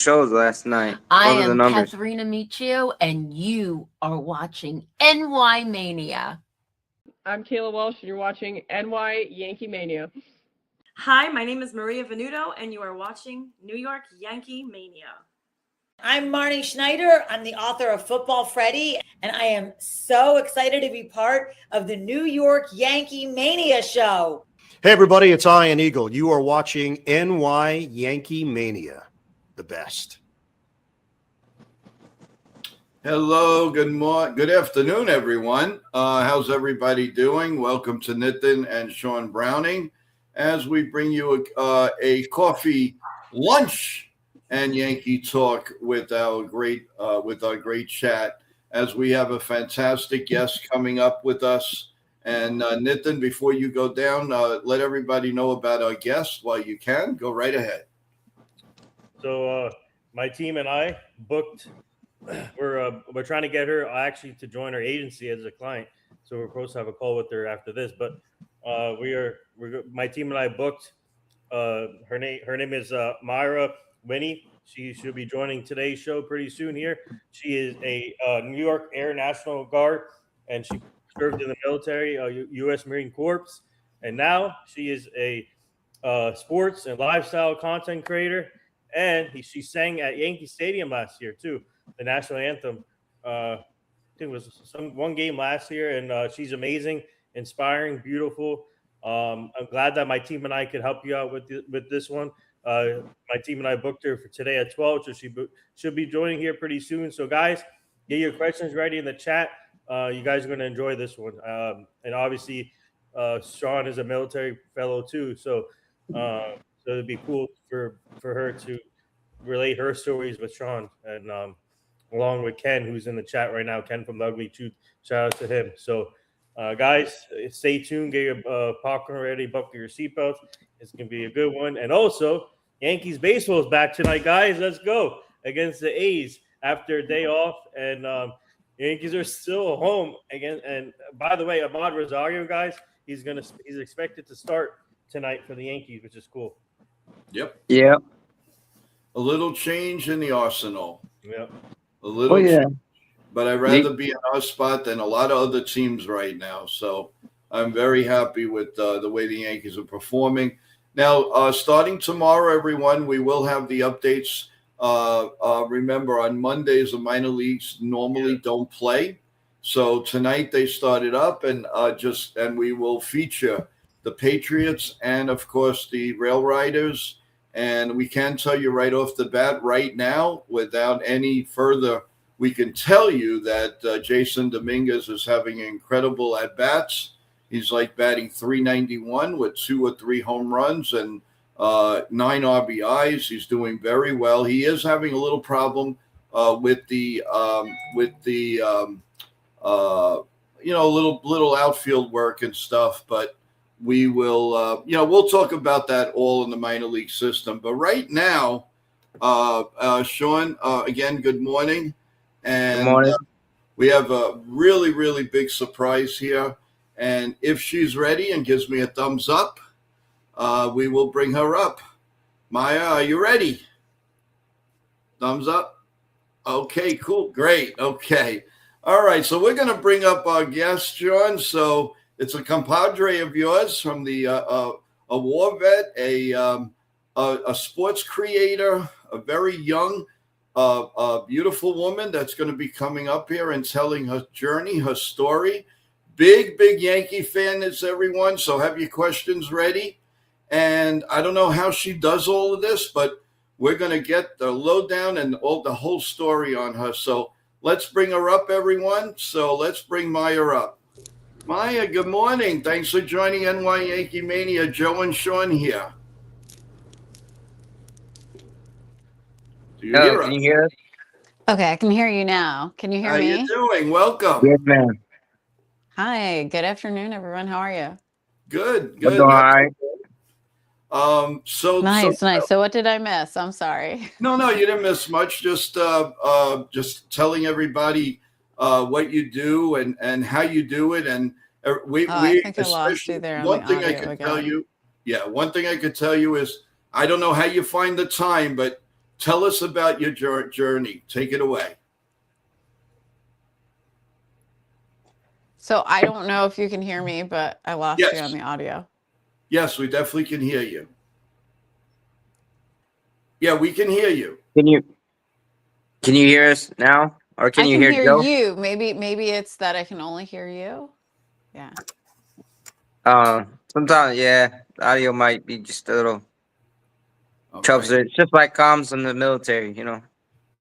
shows last night. I What were the am numbers? Katharina Michio, and you are watching NY-Mania. I'm Kayla Walsh, and you're watching NY-YankeeMania. Hi, my name is Maria Venuto, and you are watching New York Yankee Mania. I'm Marnie Schneider. I'm the author of Football Freddy, and I am so excited to be part of the New York Yankee Mania show. Hey, everybody, it's Ian Eagle. You are watching NY Yankee Mania, the best. Hello, good afternoon, everyone. How's everybody doing? Welcome to NITHIN and Sean Browning as we bring you a coffee lunch and Yankee talk with our great chat, as we have a fantastic guest coming up with us. And NITHIN, before you go down, let everybody know about our guest while you can. Go right ahead. So my team and I booked. We're trying to get her actually to join our agency as a client. So we're supposed to have a call with her after this. But my team and I booked. Her name is Myra WINNIE. She'll be joining today's show pretty soon here. She is a New York Air National Guard, and she served in the military, U.S. Marine Corps, and now she is a sports and lifestyle content creator. And she sang at Yankee Stadium last year too, the national anthem. I think it was one game last year, and she's amazing, inspiring, beautiful. I'm glad that my team and I could help you out with this one. My team and I booked her for today at 12, so she'll be joining here pretty soon. So guys, get your questions ready in the chat. You guys are going to enjoy this one. And obviously, Sean is a military fellow too. So it'd be cool for her to relate her stories with Sean, and along with Ken, who's in the chat right now. Ken from The Ugly Truth. Shout out to him. So guys, stay tuned. Get your popcorn ready. Buckle your seatbelts. It's going to be a good one. And also, Yankees baseball is back tonight, guys. Let's go against the A's after a day off. And Yankees are still home again. And by the way, Ahmad Rosario, guys, he's expected to start tonight for the Yankees, which is cool. Yep. Yeah. A little change in the arsenal. Yep. A little yeah. change. But I'd rather be in our spot than a lot of other teams right now. So I'm very happy with the way the Yankees are performing. Now, starting tomorrow, everyone, we will have the updates. Remember, on Mondays, the minor leagues normally don't play. So tonight they started up, and we will feature the Patriots and, of course, the Rail Riders. And we can tell you right off the bat right now, without any further, we can tell you that Jason Dominguez is having incredible at-bats. He's like batting .391 with 2 or 3 home runs and 9 RBIs. He's doing very well. He is having a little problem with the little outfield work and stuff, but we will, we'll talk about that all in the minor league system. But right now, Sean, again, good morning. And Good morning. we have a really, really big surprise here. And if she's ready and gives me a thumbs up, we will bring her up. Maya, are you ready? Thumbs up? Okay, cool. Great. Okay. All right. So we're going to bring up our guest, Sean. So it's a compadre of yours from the a war vet, a sports creator, a very young, beautiful woman that's going to be coming up here and telling her journey, her story. Big Yankee fan is everyone. So have your questions ready. And I don't know how she does all of this, but we're going to get the lowdown and the whole story on her. So let's bring her up, everyone. So let's bring Maya up. Maya, good morning. Thanks for joining NY Yankee Mania. Joe and Sean here. Do you hear us? Can you hear us? Okay, I can hear you now. Can you hear me? How you doing? Welcome. Good, man. Hi, good afternoon, everyone. How are you? Good. I'm doing all right. Nice. So what did I miss? I'm sorry. No, you didn't miss much. Just telling everybody what you do and how you do it. And I think I lost you there. One thing I could tell you is I don't know how you find the time, but Tell us about your journey. Take it away. So I don't know if you can hear me, but I lost you on Yes. the audio. Yes, we definitely can hear you. Yeah, we can hear you. Can you hear us now, or can I you can hear hear Joe? you. Maybe it's that I can only hear you. Yeah. Sometimes, yeah, the audio might be just a little trouble. Okay. It's just like comms in the military, you know.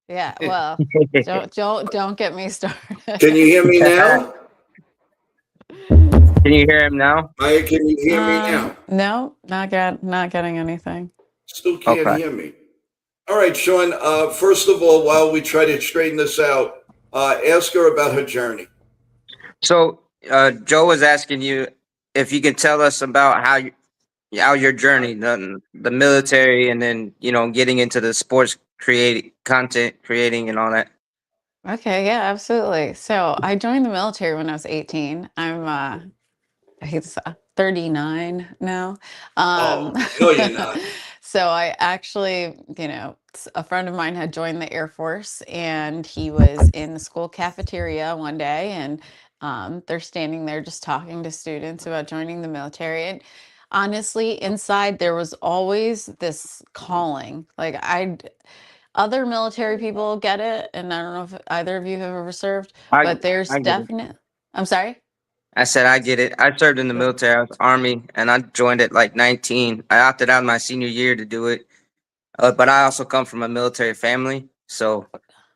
Yeah. Well, don't get me started. Can you hear me now? Can you hear him now? Maya, can you hear me now? No, not getting anything. Still can't Okay. hear me. All right, Sean. First of all, while we try to straighten this out, ask her about her journey. So, Joe was asking you if you can tell us about how your journey, the military, and then getting into the sports content creating and all that. Okay, yeah, absolutely. So I joined the military when I was 18. I'm I hate to say 39 now. Oh, no, you're not. So I actually, a friend of mine had joined the Air Force and he was in the school cafeteria one day and they're standing there just talking to students about joining the military. And honestly, inside there was always this calling. Like other military people get it, and I don't know if either of you have ever served, I but there's I get it. definite. I'm sorry. I said I get it. I served in the military. I was Army, and I joined at like 19. I opted out my senior year to do it, but I also come from a military family, so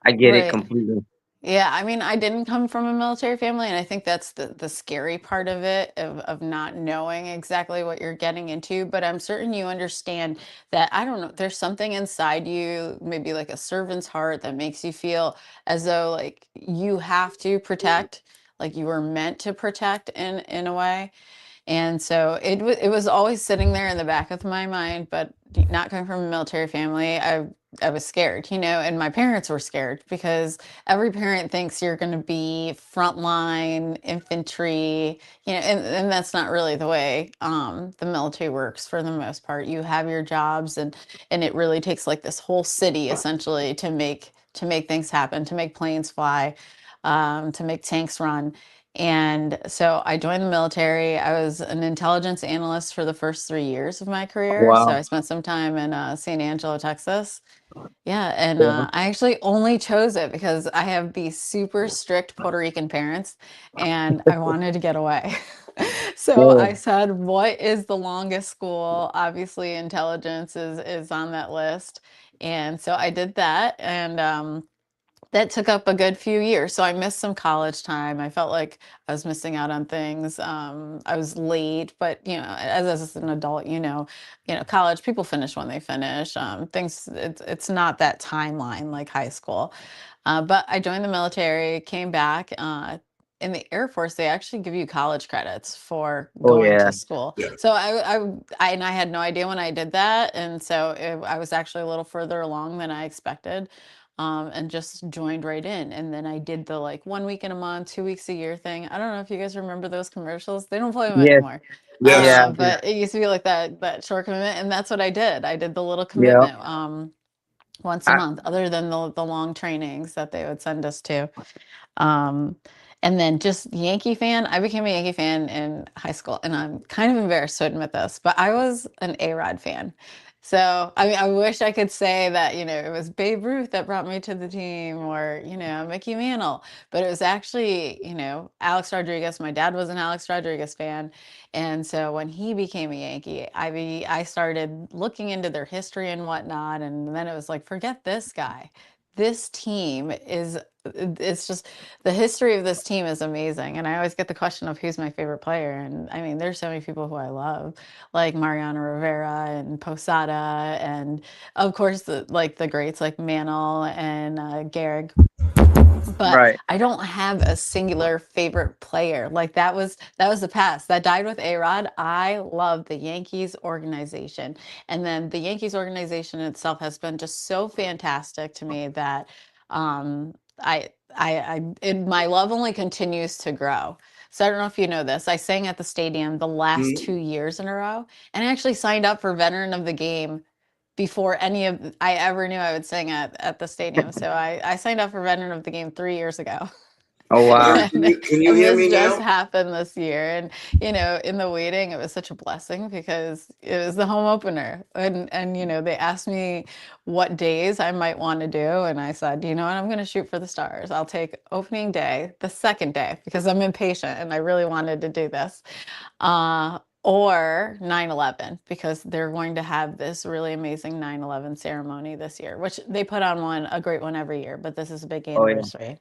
I get it Right. completely. Yeah, I mean, I didn't come from a military family, and I think that's the scary part of it, of not knowing exactly what you're getting into. But I'm certain you understand that, I don't know, there's something inside you, maybe like a servant's heart, that makes you feel as though like you have to protect, like you were meant to protect in a way. And so it was always sitting there in the back of my mind, but not coming from a military family, I was scared, and my parents were scared because every parent thinks you're going to be frontline infantry, and that's not really the way the military works for the most part. You have your jobs, and it really takes like this whole city essentially to make things happen, to make planes fly, to make tanks run. And so I joined the military. I was an intelligence analyst for the first 3 years of my career. So Wow. I spent some time in San Angelo, Texas. Yeah, and Yeah. I actually only chose it because I have these super strict Puerto Rican parents, and I wanted to get away. So Yeah. I said, "What is the longest school?" Obviously, intelligence is on that list, and so I did that, and that took up a good few years. So I missed some college time. I felt like I was missing out on things. I was late, but as an adult, college people finish when they finish. Things it's not that timeline like high school. But I joined the military, came back. In the Air Force, they actually give you college credits for Oh going yeah. to school. Yeah. So I had no idea when I did that, and so I was actually a little further along than I expected, and just joined right in. And then I did the like 1 week in a month, 2 weeks a year thing. I don't know if you guys remember those commercials. They don't play them Yes. anymore. Yes. Yeah. But it used to be like that short commitment, and that's what I did. I did the little Yeah. commitment once a I, month, other than the long trainings that they would send us to. Um, and then just Yankee fan. I became a Yankee fan in high school, and I'm kind of embarrassed to admit this, but I was an A-Rod fan. So, I mean, I wish I could say that, it was Babe Ruth that brought me to the team, or, Mickey Mantle, but it was actually, Alex Rodriguez. My dad was an Alex Rodriguez fan. And so when he became a Yankee, I started looking into their history and whatnot. And then it was like, forget this guy. This team it's just, the history of this team is amazing. And I always get the question of who's my favorite player. And I mean, there's so many people who I love, like Mariano Rivera and Posada, and of course the greats like Mantle and Gehrig. But right. I don't have a singular favorite player. Like that was the past. That died with A-Rod. I love the Yankees organization. And then the Yankees organization itself has been just so fantastic to me that um my love only continues to grow. So I don't know if you know this. I sang at the stadium the last Mhm. 2 years in a row, and I actually signed up for Veteran of the Game before any of I ever knew I would sing at the stadium. So I signed up for Veteran of the Game 3 years ago. Oh wow. Myra, can you And hear this me just now? happened this year. And in the waiting, it was such a blessing because it was the home opener. And they asked me what days I might want to do. And I said, you know what, I'm going to shoot for the stars. I'll take opening day, the second day, because I'm impatient and I really wanted to do this. Or 9/11, because they're going to have this really amazing 9/11 ceremony this year, which they put on a great one every year, but this is a big Oh yeah. anniversary.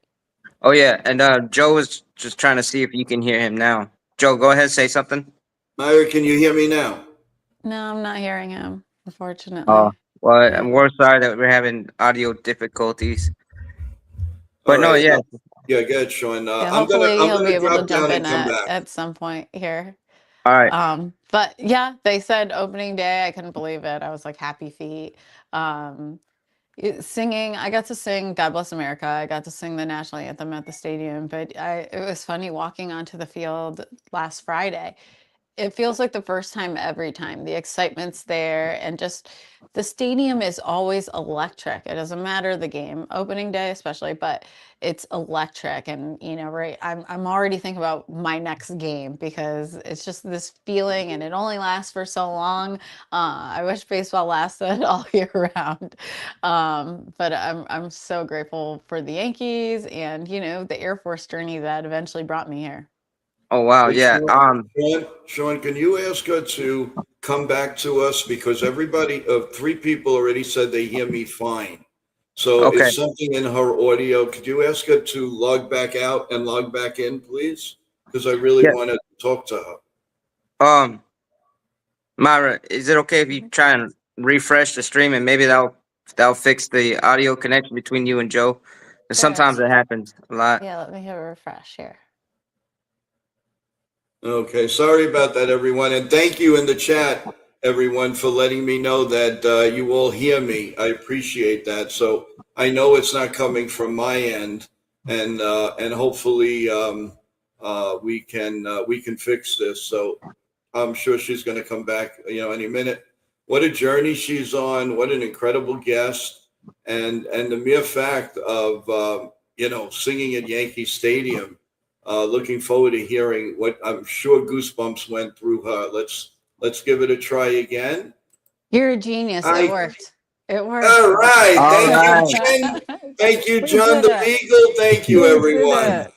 Oh yeah. And Joe was just trying to see if you can hear him now. Joe, go ahead, say something. Myra, can you hear me now? No, I'm not hearing him, Oh, unfortunately. well, Yeah. we're sorry that we're having audio difficulties. All But no, right. yeah. Yeah, go ahead, Sean. Yeah, I'm gonna hopefully I'm he'll be gonna able to drop jump down and in come back. at some point here. All right. But yeah, they said opening day. I couldn't believe it. I was like happy feet. Singing, I got to sing God Bless America. I got to sing the national anthem at the stadium, but it was funny walking onto the field last Friday. It feels like the first time every time. The excitement's there, and just the stadium is always electric. It doesn't matter the game, opening day especially, but it's electric. And right, I'm already thinking about my next game because it's just this feeling, and it only lasts for so long. I wish baseball lasted all year round. But I'm so grateful for the Yankees and the Air Force journey that eventually brought me here. Oh wow. Hey, Yeah. Sean, can you ask her to come back to us because everybody of 3 people already said they hear me fine. So Okay. it's something in her audio. Could you ask her to log back out and log back in, please? Because I really Yeah. want to talk to her. Myra, is it okay if you try and refresh the stream and maybe that'll fix the audio connection between you and Joe? 'Cause sometimes Sure. it happens a lot. Yeah, let me have a refresh here. Okay, sorry about that, everyone. And thank you in the chat, everyone, for letting me know that you all hear me. I appreciate that. So I know it's not coming from my end, and hopefully we can fix this. So I'm sure she's going to come back, any minute. What a journey she's on! What an incredible guest, and the mere fact of singing at Yankee Stadium. Looking forward to hearing what I'm sure goosebumps went through her. Let's give it a try again. You're a genius. It worked. It worked. All right. All Thank right. you, Jen. Thank you, We John did the it. Beagle. Thank you, We did everyone. it.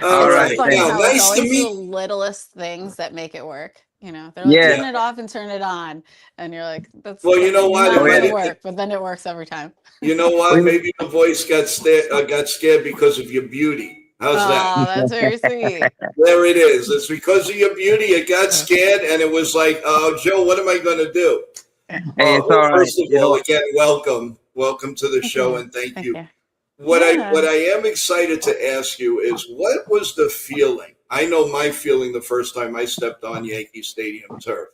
All It's so right. funny Now, how it's nice to always the meet. littlest things that make it work. They're like, Yeah. turn it off and turn it on. And you're like, that's Well, you know what? not Oh going yeah. to work. But then it works every time. You know what? Maybe the voice got scared because of your beauty. How's that? Oh, that's very sweet. There it is. It's because of your beauty. It got scared, and it was like, "Oh, Joe, what am I going to do?" Hey, it's Well, all right. first of You know all, what? again, welcome to the show, and thank Thank you. you. What Yeah. I am excited to ask you is, what was the feeling? I know my feeling the first time I stepped on Yankee Stadium turf.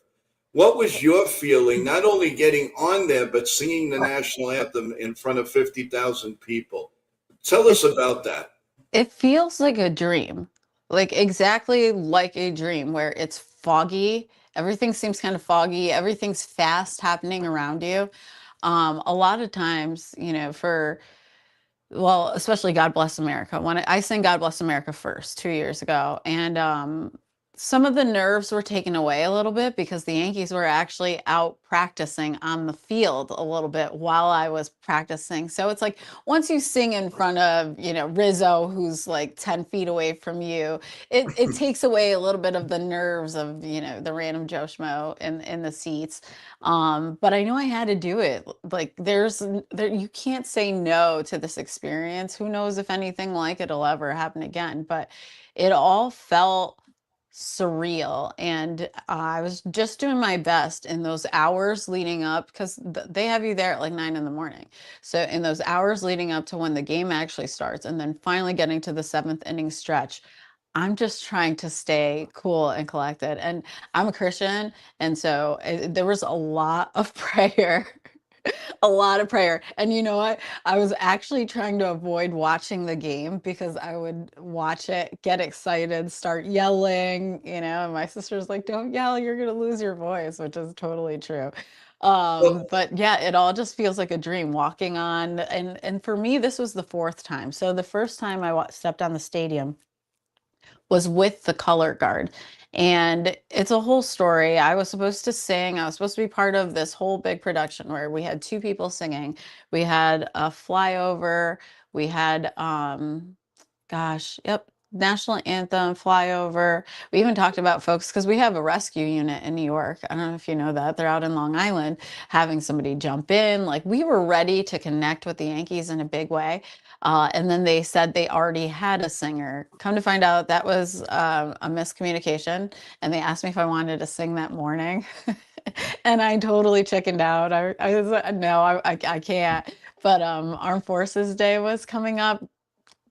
What was your feeling, not only getting on there, but singing the national anthem in front of 50,000 people? Tell us about that. It feels like a dream, like exactly like a dream where it's foggy. Everything seems kind of foggy. Everything's fast happening around you. A lot of times, well, especially God Bless America. When I sang God Bless America first 2 years ago, and some of the nerves were taken away a little bit because the Yankees were actually out practicing on the field a little bit while I was practicing. So it's like once you sing in front of, Rizzo, who's like 10 feet away from you, it takes away a little bit of the nerves of, the random Joe Schmo in the seats. But I know I had to do it. Like you can't say no to this experience. Who knows if anything like it'll ever happen again, but it all felt surreal. And I was just doing my best in those hours leading up because they have you there at like 9 in the morning. So in those hours leading up to when the game actually starts, and then finally getting to the 7th inning stretch, I'm just trying to stay cool and collected. And I'm a Christian. And so there was a lot of prayer. A lot of prayer. And you know what? I was actually trying to avoid watching the game because I would watch it, get excited, start yelling, and my sister's like, don't yell, you're going to lose your voice, which is totally true. But yeah, it all just feels like a dream walking on. And for me, this was the fourth time. So the first time I stepped on the stadium was with the color guard. And it's a whole story. I was supposed to sing. I was supposed to be part of this whole big production where we had two people singing. We had a flyover. We had, gosh, yep, national anthem, flyover. We even talked about folks because we have a rescue unit in New York. I don't know if you know that. They're out in Long Island having somebody jump in. Like we were ready to connect with the Yankees in a big way. And then they said they already had a singer. Come to find out that was a miscommunication. And they asked me if I wanted to sing that morning. And I totally chickened out. I was like, no, I can't. But Armed Forces Day was coming up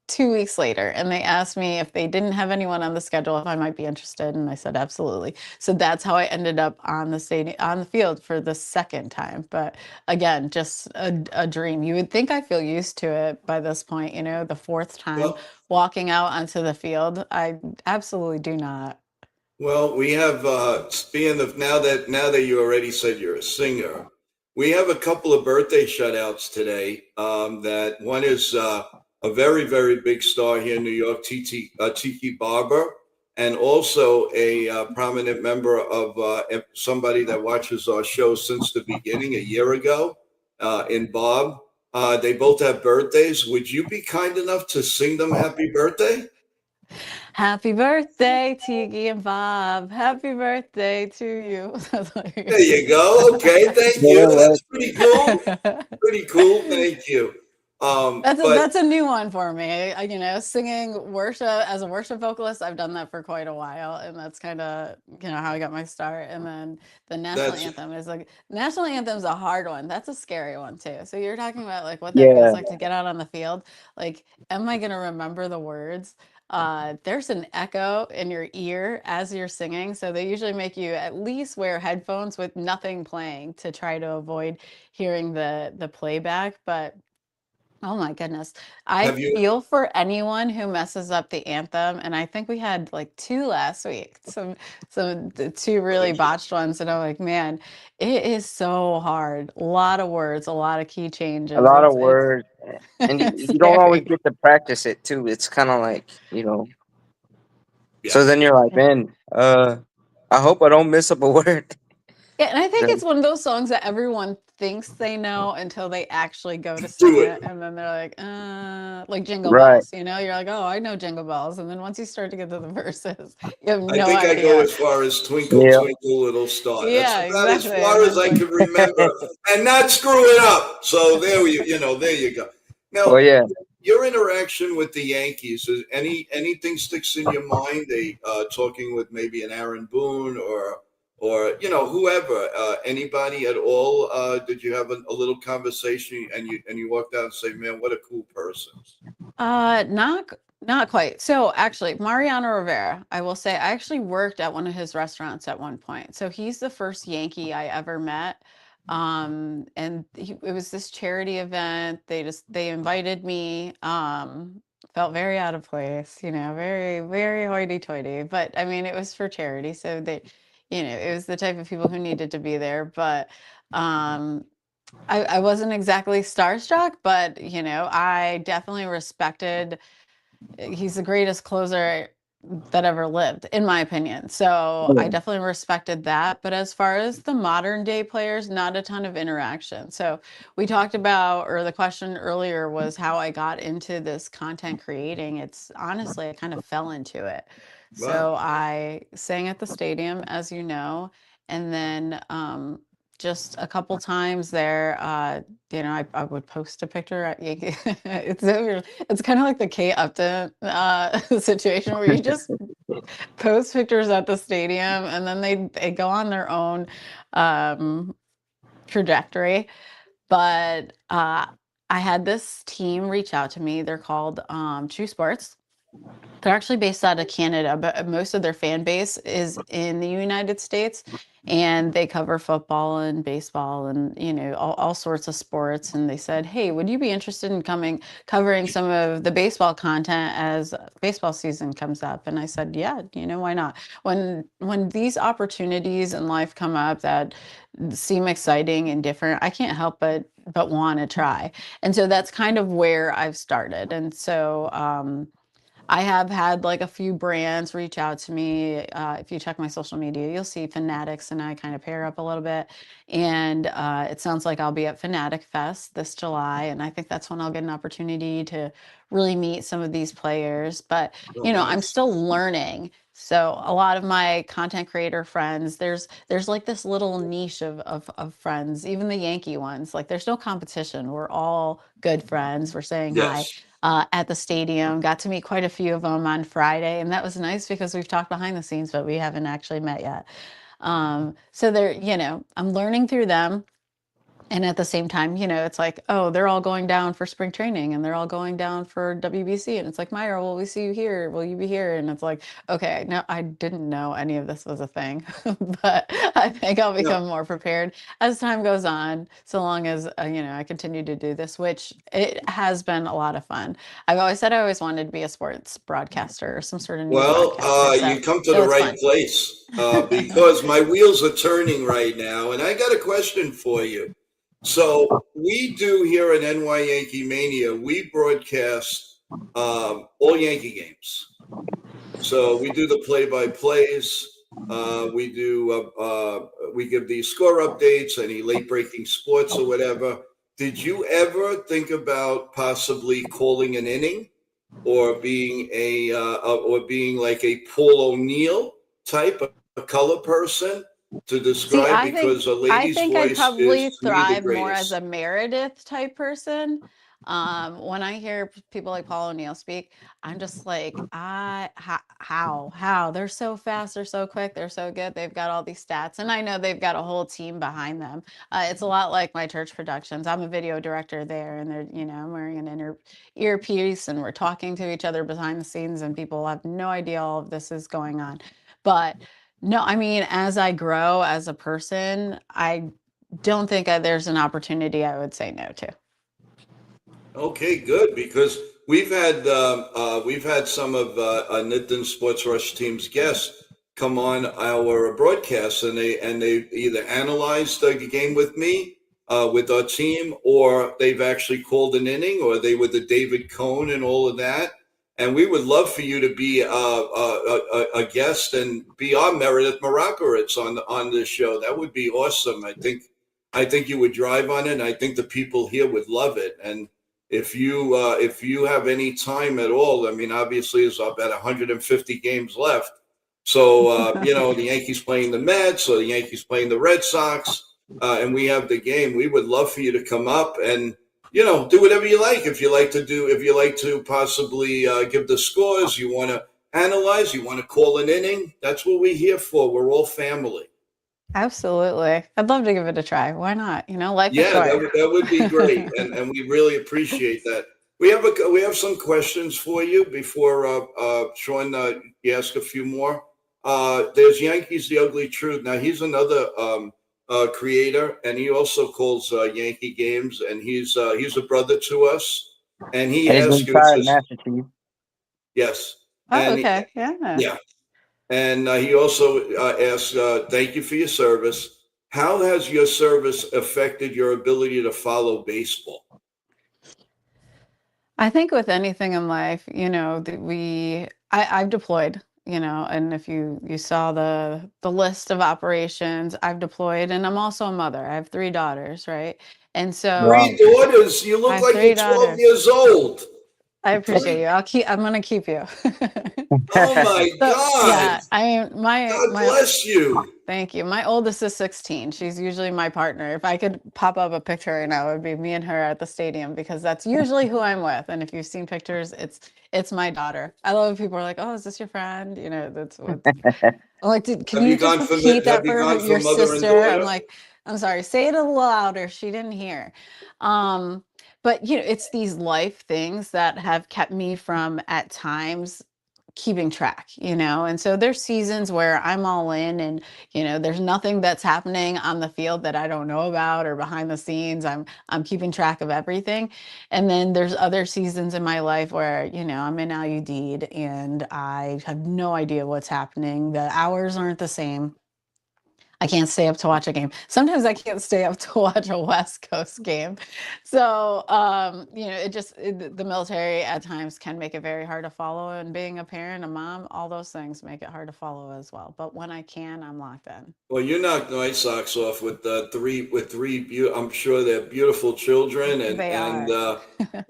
2 weeks later, and they asked me if they didn't have anyone on the schedule, if I might be interested, and I said absolutely. So that's how I ended up on the stadium, on the field for the second time. But again, just a dream. You would think I feel used to it by this point, you know, the fourth time Well, walking out onto the field. I absolutely do not. well, we have speaking of now that you already said you're a singer, we have a couple of birthday shutouts today. That one is a very big star here in New York, Tiki Barber, and also a prominent member of somebody that watches our show since the beginning a year ago, in Bob. They both have birthdays. Would you be kind enough to sing them happy birthday? Happy birthday, Tiki and Bob. Happy birthday to you. That's what you're There you go. Okay, thank you. Yeah, That's pretty cool. gonna do. Pretty cool. Thank you. But That's a new one for me. You know, singing worship as a worship vocalist, I've done that for quite a while, and that's kind of, you know, how I got my start. And then the national that's anthem is like national anthem's a hard one. That's a scary one too. So you're talking about like what that feels yeah. like to get out on the field. Like, am I gonna remember the words? There's an echo in your ear as you're singing, so they usually make you at least wear headphones with nothing playing to try to avoid hearing the playback. But oh my goodness. I have you feel for anyone who messes up the anthem, and I think we had like two last week. The two really thank you. botched ones, and I'm like, man, it is so hard. A lot of words, a lot of key A changes. lot of It's words, and it's you don't always scary. get to practice it too. It's kind of like, you know. Yeah. So then you're like, man, I hope I don't miss up a word. Yeah, and I think Then- it's one of those songs that everyone thinks they know until they actually go to sing Do it, it. and then they're like Jingle right. Bells, you know? You're like, oh, I know Jingle Bells, and then once you start to get to the verses, you have I no think I go idea. as far as Twinkle Yeah. Twinkle Little Star. That's Yeah, about as exactly. far And as then I can remember, and not screw it up. So there there you go. Now, Well, yeah. your interaction with the Yankees, is anything sticks in your mind? They talking with maybe an Aaron Boone or whoever, anybody at all? Did you have a little conversation and you walked out and say, man, what a cool person? not quite. So actually, Mariano Rivera, I will say, I actually worked at one of his restaurants at one point. So he's the first Yankee I ever met. And it was this charity event. They invited me. Felt very out of place, you know, very hoity-toity. But I mean, it was for charity, so it was the type of people who needed to be there. But um, I wasn't exactly starstruck, but I definitely respected. He's the greatest closer that ever lived, in my opinion. So I definitely respected that. But as far as the modern day players, not a ton of interaction. So we talked about, or the question earlier was how I got into this content creating. It's honestly, I kind of fell into it. Wow. So I sang at the stadium, as you know, and then just a couple times there, I would post a picture at Yankee. It's kind of like the Kate Upton situation where you just post pictures at the stadium and then they go on their own trajectory. But I had this team reach out to me. They're called True Sports. They're actually based out of Canada, but most of their fan base is in the United States, and they cover football and baseball and, you know, all sorts of sports. And they said, hey, would you be interested in covering some of the baseball content as baseball season comes up? And I said, yeah, you know, why not? When these opportunities in life come up that seem exciting and different, I can't help but want to try. And so that's kind of where I've started. And so I have had like a few brands reach out to me. If you check my social media, you'll see Fanatics and I kind of pair up a little bit. And it sounds like I'll be at Fanatic Fest this July. And I think that's when I'll get an opportunity to really meet some of these players. But, Oh, you know, I'm nice. still learning. So a lot of my content creator friends, there's like this little niche of friends, even the Yankee ones. Like there's no competition. We're all good friends. We're saying hi Yes. at the stadium. Got to meet quite a few of them on Friday, and that was nice because we've talked behind the scenes, but we haven't actually met yet. So they're, you know, I'm learning through them. And at the same time, you know, it's like, oh, they're all going down for spring training and they're all going down for WBC. And it's like, Myra, will we see you here? Will you be here? And it's like, okay, no, I didn't know any of this was a thing, but I think I'll Yeah. become more prepared as time goes on, so long as, you know, I continue to do this, which it has been a lot of fun. I've always said I always wanted to be a sports broadcaster or some sort of news Well, broadcaster. you come to So the it's right fun. place because my wheels are turning right now, and I got a question for you. So we do here at NY Yankee Mania, we broadcast all Yankee games. So we do the play-by-plays. We give the score updates, any late-breaking sports or whatever. Did you ever think about possibly calling an inning, or being like a Paul O'Neill type of color person to See, describe? Because a I lady's think I'd voice is probably to me the thrive more as greatest. a Meredith type person. When I hear people like Paul O'Neill speak, I'm just like, how? They're so fast, they're so quick, they're so good. They've got all these stats, and I know they've got a whole team behind them. It's a lot like my church productions. I'm a video director there, and they're, you know, I'm wearing an earpiece, and we're talking to each other behind the scenes, and people have no idea all of this is going on. But no, I mean, as I grow as a person, I don't think there's an opportunity I would say no to. Okay, good, because we've had some of NITHIN Sports Rush Team's guests come on our broadcasts, and they either analyzed the game with me, with our team, or they've actually called an inning, or they were the David Cohn and all of that. And we would love for you to be a guest and be our Meredith Marakovitz on this show. That would be awesome. I think you would drive on it, and I think the people here would love it. And if you have any time at all, I mean, obviously there's about 150 games left. So you know, the Yankees playing the Mets, or the Yankees playing the Red Sox, and we have the game. We would love for you to come up and, you know, do whatever you like. If you like to possibly give the scores, you want to analyze, you want to call an inning, that's what we're here for. We're all family. Absolutely. I'd love to give it a try. Why not? You know, life is Yeah, short. that would be great, and we really appreciate that. We have some questions for you before Sean, you ask a few more. There's Yankees the Ugly Truth. Now he's another creator, and he also calls Yankee games, and he's a brother to us. And he And he's asks been you, it tried says, Master Chief. yes, Oh, and okay. Yeah. yeah, and he also asks, thank you for your service. How has your service affected your ability to follow baseball? I think with anything in life, you know, I've deployed, you know, and if you saw the list of operations, I've deployed, and I'm also a mother. I have 3 daughters, right? And so Three daughters. You I look have like you're three 12 daughters. years old. I appreciate Three. you. I'm gonna keep you. Oh my So God. yeah, I mean, God bless you. thank you. My oldest is 16. She's usually my partner. If I could pop up a picture right now, it would be me and her at the stadium, because that's usually who I'm with. And if you've seen pictures, it's my daughter. I love when people are like, "Oh, is this your friend?" You know, that's what. I'm like, can Have you you just gone for repeat that have you for gone for your mother and sister? I'm daughter? like, I'm sorry, say it a little louder. She didn't hear. Um, but it's these life things that have kept me from at times keeping track, and so there's seasons where I'm all in, and there's nothing that's happening on the field that I don't know about, or behind the scenes I'm keeping track of everything. And then there's other seasons in my life where I'm in IUD and I have no idea what's happening. The hours aren't the same. I can't stay up to watch a game. Sometimes I can't stay up to watch a West Coast game. So, the military at times can make it very hard to follow. And being a parent, a mom, all those things make it hard to follow as well. But when I can, I'm locked in. Well, you knocked my socks off with I'm sure they're beautiful children, They and are.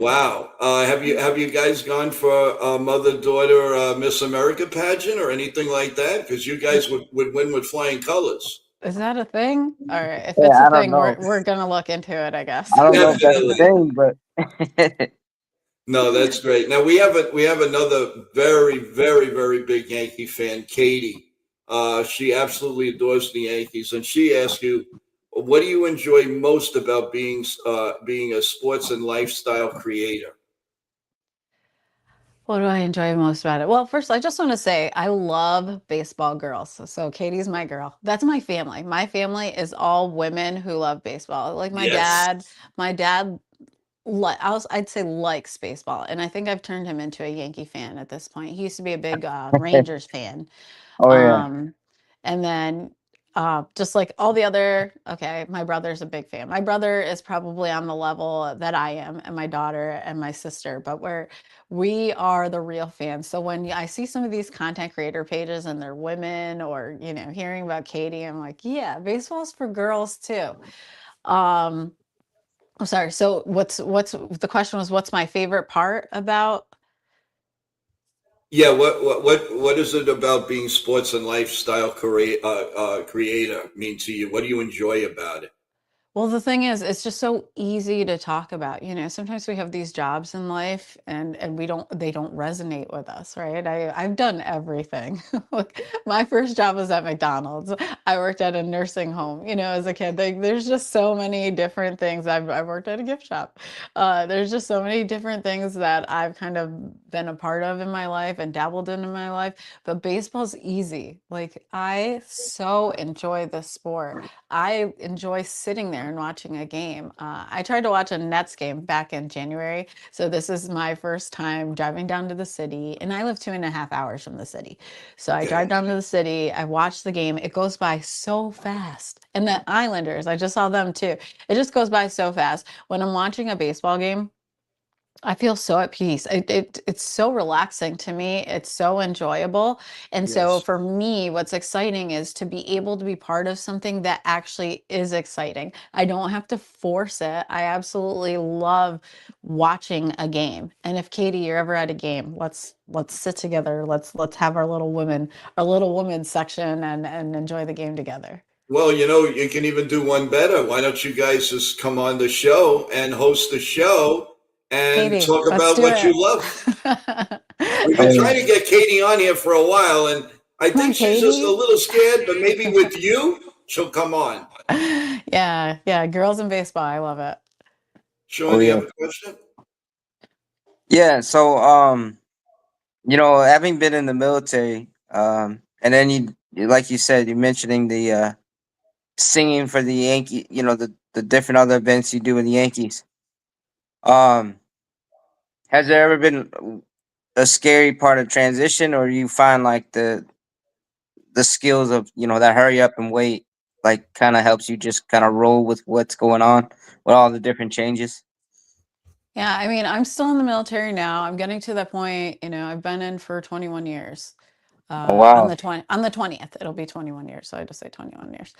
wow. Have you guys gone for a mother daughter Miss America pageant or anything like that? Because you guys would win with flying colors. Is that a thing? All right. If it's Yeah, a I don't thing, know. we're gonna look into it, I guess. I don't know if that's the Definitely. thing, but No, that's great. Now we have another very, very, very big Yankee fan, Katie. She absolutely adores the Yankees, and she asks you, "What do you enjoy most about being a sports and lifestyle creator?" What do I enjoy most about it? Well, first, I just want to say I love baseball girls. So Katie's my girl. That's my family. My family is all women who love baseball. Like Yes. my dad, I'd say likes baseball, and I think I've turned him into a Yankee fan at this point. He used to be a big Rangers fan. oh yeah, Um, and then just like all the other, okay, my brother's a big fan. My brother is probably on the level that I am, and my daughter and my sister, but we are the real fans. So when I see some of these content creator pages and they're women, or hearing about Katie, I'm like, yeah, baseball's for girls too. Um, I'm sorry. So what's the question was, what's my favorite part about? Yeah. What is it about being sports and lifestyle creator mean to you? What do you enjoy about it? Well, the thing is, it's just so easy to talk about. Sometimes we have these jobs in life, and they don't resonate with us, right? I've done everything. Like, my first job was at McDonald's. I worked at a nursing home, as a kid. There's just so many different things. I worked at a gift shop. There's just so many different things that I've kind of been a part of in my life and dabbled in my life. But baseball's easy. Like, I so enjoy the sport. I enjoy sitting there and watching a game. I tried to watch a Nets game back in January. So this is my first time driving down to the city, and I live 2.5 hours from the city. So I drive Okay. down to the city, I watch the game. It goes by so fast. And the Islanders, I just saw them too. It just goes by so fast. When I'm watching a baseball game, I feel so at peace. It's so relaxing to me. It's so enjoyable. And so Yes. for me, what's exciting is to be able to be part of something that actually is exciting. I don't have to force it. I absolutely love watching a game. And if Katie, you're ever at a game, let's sit together. Let's have our little women section, and enjoy the game together. Well, you can even do one better. Why don't you guys just come on the show and host the show and Katie, talk let's about do what you it. love? We've oh been yeah, trying to get Katie on here for a while, and I Come on, think she's just a Katie. little scared, but maybe with you, she'll come on. Yeah, yeah, girls in baseball. I love it. Sean, oh you yeah, have a question? yeah. So having been in the military, and then like you said, you're mentioning the singing for the Yankee, the different other events you do with the Yankees. Um, has there ever been a scary part of transition, or you find like the skills of that hurry up and wait, like kind of helps you just kind of roll with what's going on with all the different changes? Yeah, I mean, I'm still in the military now. I'm getting to that point, I've been in for 21 years. Oh wow. On the 20th, it'll be 21 years. So I just say 21 years.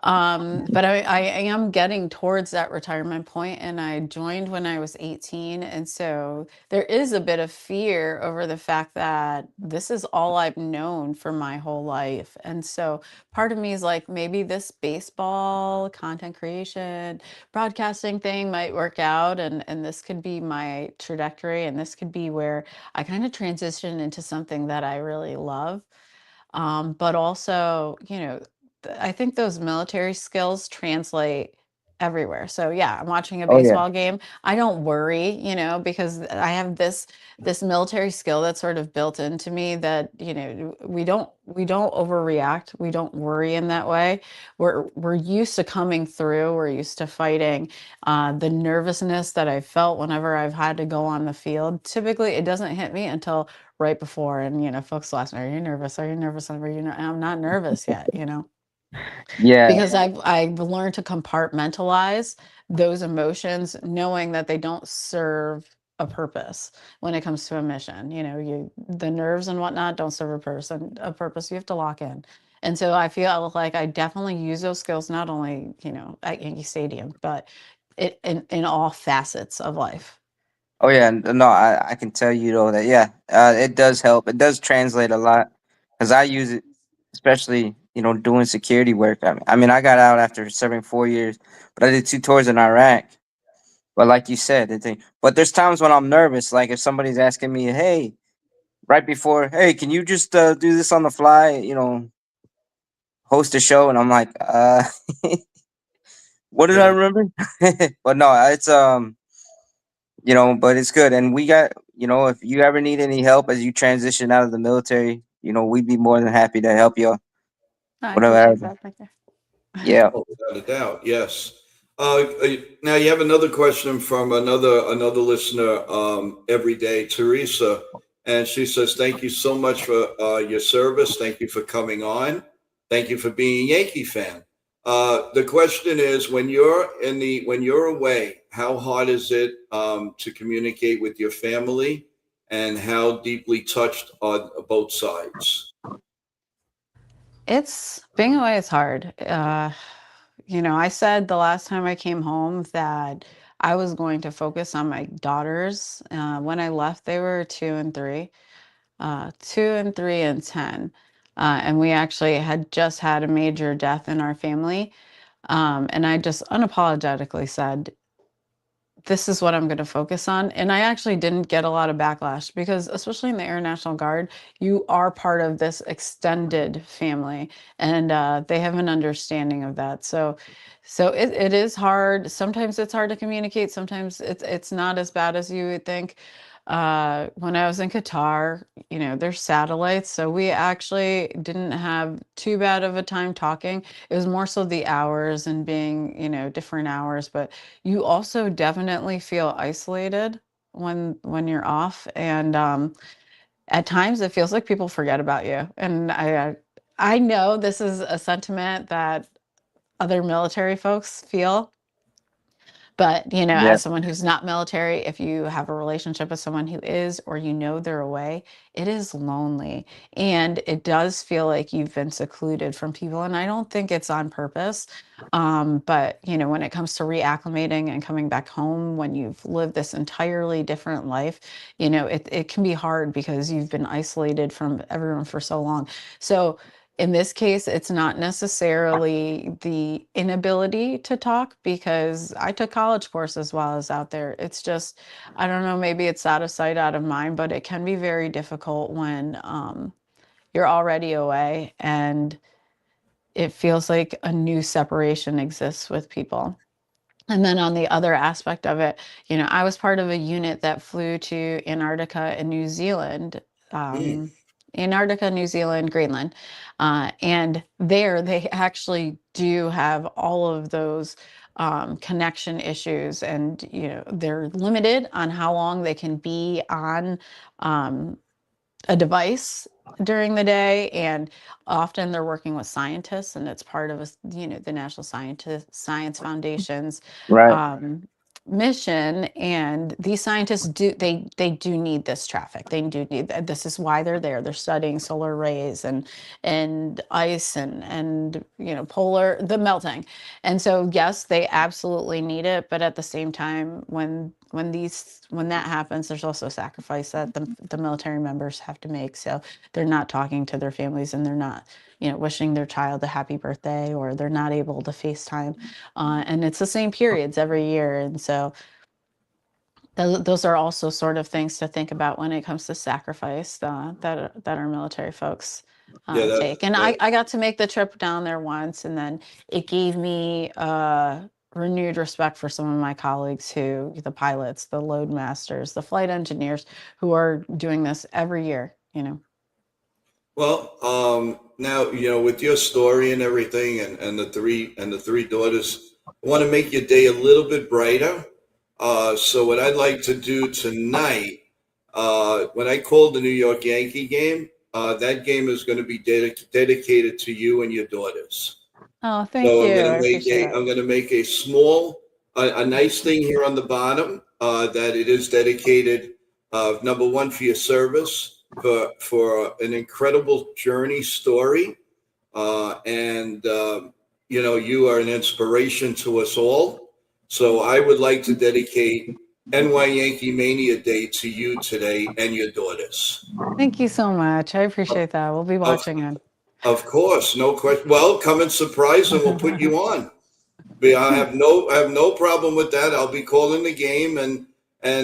But I am getting towards that retirement point, and I joined when I was 18. And so there is a bit of fear over the fact that this is all I've known for my whole life. And so part of me is like, maybe this baseball content creation, broadcasting thing might work out, and this could be my trajectory, and this could be where I kind of transition into something that I really love. But also, I think those military skills translate everywhere. So yeah, I'm watching a Oh yeah. baseball game. I don't worry, you know, because I have this military skill that's sort of built into me that, you know, we don't overreact. We don't worry in that way. We're used to coming through. We're used to fighting. The nervousness that I felt whenever I've had to go on the field, typically it doesn't hit me until right before. And, you know, folks will ask me, are you nervous? Are you nervous? Are you and I'm not nervous yet, you know, Yeah. because I've learned to compartmentalize those emotions, knowing that they don't serve a purpose when it comes to a mission. You know, the nerves and whatnot don't serve a purpose. You have to lock in. And so I feel like I definitely use those skills not only, you know, at Yankee Stadium, but in all facets of life. Oh yeah. No, I can tell you though that yeah, it does help. It does translate a lot because I use it, especially doing security work. I mean, I got out after serving 4 years, but I did 2 tours in Iraq. But like you said, but there's times when I'm nervous, like if somebody's asking me, hey, right before, hey, can you just do this on the fly? Host a show, and I'm like, what did I Yeah. remember? But no, it's but it's good. And we got, if you ever need any help as you transition out of the military, we'd be more than happy to help you. I appreciate Whatever. that. Thank you. Yeah. Oh, without a doubt, yes. Now you have another question from another listener every day, Teresa, and she says, "Thank you so much for your service. Thank you for coming on. Thank you for being a Yankee fan." The question is, when you're away, how hard is it to communicate with your family, and how deeply touched are both sides? It's being away is hard. You know, I said the last time I came home that I was going to focus on my daughters. When I left, they were 2 and 3, 2 and 3 and 10. And we actually had just had a major death in our family. And I just unapologetically said, this is what I'm going to focus on. And I actually didn't get a lot of backlash because, especially in the Air National Guard, you are part of this extended family, and they have an understanding of that. So it is hard. Sometimes it's hard to communicate. Sometimes it's not as bad as you would think. When I was in Qatar, you know, there's satellites, so we actually didn't have too bad of a time talking. It was more so the hours and being, you know, different hours, but you also definitely feel isolated when you're off, and at times it feels like people forget about you. And I know this is a sentiment that other military folks feel, but, you know, Yeah. as someone who's not military, if you have a relationship with someone who is, or you know they're away, it is lonely. And it does feel like you've been secluded from people. And I don't think it's on purpose. But, you know, when it comes to reacclimating and coming back home, when you've lived this entirely different life, you know, it can be hard because you've been isolated from everyone for so long. So, in this case, it's not necessarily the inability to talk, because I took college courses while I was out there. It's just, I don't know, maybe it's out of sight, out of mind, but it can be very difficult when you're already away and it feels like a new separation exists with people. And then on the other aspect of it, you know, I was part of a unit that flew to Antarctica and New Zealand, Mm. Antarctica, New Zealand, Greenland. And there they actually do have all of those connection issues. And, you know, they're limited on how long they can be on um, a device during the day, and often they're working with scientists, and it's part of you know, the National Science Foundation's Right. um, mission. And these scientists they do need this traffic. They do need that. This is why they're there. They're studying solar rays and ice and you know, the melting. And so yes, they absolutely need it, but at the same time, when that happens, there's also sacrifice that the military members have to make. So they're not talking to their families, and they're not, you know, wishing their child a happy birthday, or they're not able to FaceTime. And it's the same periods every year. And so those are also sort of things to think about when it comes to sacrifice that our military folks Yeah, take. And I got to make the trip down there once, and then it gave me renewed respect for some of my colleagues who, the pilots, the load masters, the flight engineers who are doing this every year, you know. Well, now, with your story and everything and the three daughters, I want to make your day a little bit brighter. So what I'd like to do tonight, when I call the New York Yankee game, that game is going to be dedicated to you and your daughters. Oh, thank So you. I appreciate it. I'm going to make a small, a nice thing here on the bottom, that it is dedicated, number one, for your service, for an incredible journey story. And you are an inspiration to us all. So I would like to dedicate NY-YankeeMania Day to you today and your daughters. Thank you so much. I appreciate that. We'll be watching it. Of course, no question. Well, come and surprise and we'll put you on. But I have no problem with that. I'll be calling the game, and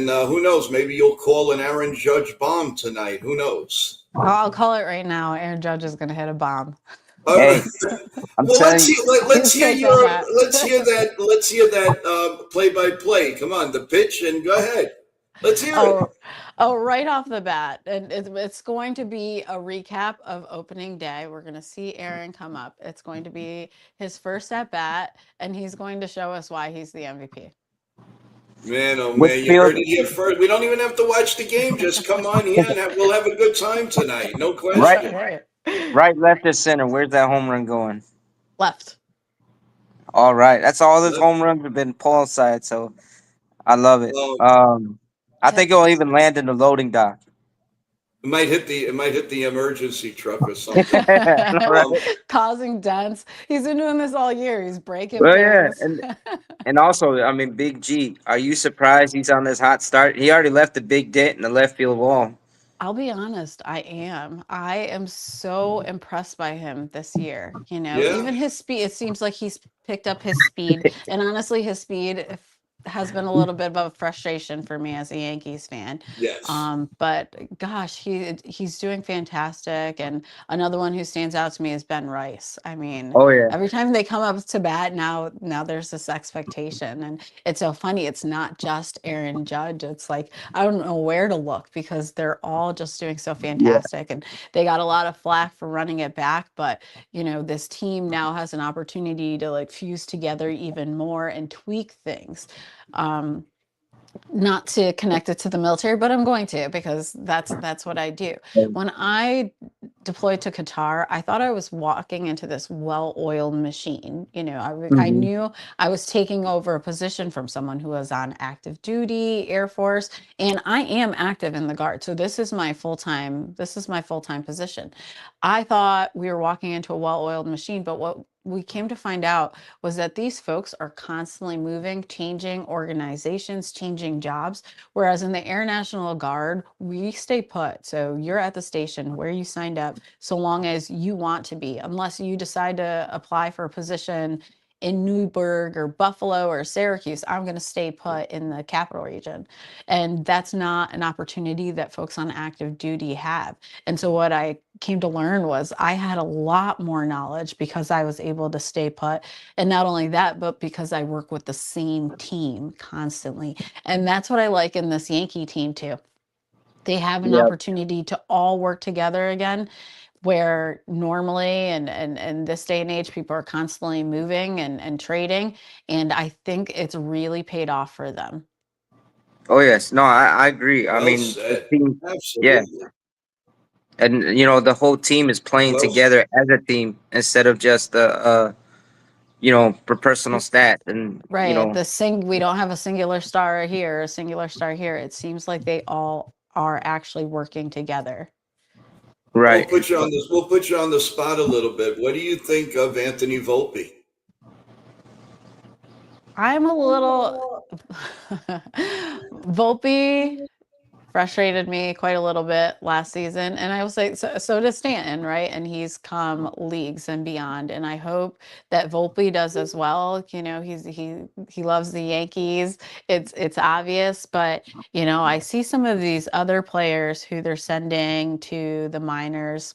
who knows? Maybe you'll call an Aaron Judge bomb tonight. Who knows? I'll call it right now. Aaron Judge is going to hit a bomb. All Hey, right. I'm Well, telling you. let's hear He said let's hear that play-by-play. Come on, the pitch, and go ahead. Let's hear it. Oh, right off the bat. And it's going to be a recap of opening day. We're going to see Aaron come up. It's going to be his first at bat, and he's going to show us why he's the MVP. Man, oh Which man, you field- heard it here first. We don't even have to watch the game. Just come on here and we'll have a good time tonight. No question. Right. Right, left, or center. Where's that home run going? Left. All right. That's all his Left. home runs have been Paul's side, so I love it. Well, I think it'll even land in the loading dock. It might hit the emergency truck or something. Causing dents. He's been doing this all year. He's breaking Well, yeah, things. and also, I mean, Big G, are you surprised he's on this hot start? He already left a big dent in the left field wall. I'll be honest, I am. I am so impressed by him this year. You know, Yeah. even his speed, it seems like he's picked up his speed. And honestly, his speed has been a little bit of a frustration for me as a Yankees fan. Yes. But gosh, he's doing fantastic. And another one who stands out to me is Ben Rice. I mean, Oh, yeah. every time they come up to bat, now there's this expectation. And it's so funny. It's not just Aaron Judge. It's like, I don't know where to look because they're all just doing so fantastic. And they got a lot of flack for running it back. But, you know, this team now has an opportunity to like fuse together even more and tweak things. Not to connect it to the military, but I'm going to because that's what I do. When I deployed to Qatar, I thought I was walking into this well-oiled machine. You know, I knew I was taking over a position from someone who was on active duty, Air Force, and I am active in the Guard. So this is my full-time position. I thought we were walking into a well-oiled machine, but what we came to find out was that these folks are constantly moving, changing organizations, changing jobs. Whereas in the Air National Guard, we stay put. So you're at the station where you signed up so long as you want to be, unless you decide to apply for a position in Newburgh or Buffalo or Syracuse, I'm going to stay put in the capital region. And that's not an opportunity that folks on active duty have. And so what I came to learn was I had a lot more knowledge because I was able to stay put. And not only that, but because I work with the same team constantly. And that's what I like in this Yankee team too. They have an opportunity to all work together again, where normally and this day and age, people are constantly moving and trading. And I think it's really paid off for them. Oh, yes. No, I agree. I Well mean, said. the team, Absolutely. yeah. And, you know, the whole team is playing Well together as a team instead of just you know, for personal stat. And, Right. you know, We don't have a singular star here, a singular star here. It seems like they all are actually working together. right. We'll put you on the spot a little bit. What do you think of Anthony Volpe? I'm a little Volpe frustrated me quite a little bit last season, and I will say so does Stanton, right? And he's come leagues and beyond, and I hope that Volpe does as well. You know, he loves the Yankees. It's obvious, but you know, I see some of these other players who they're sending to the minors.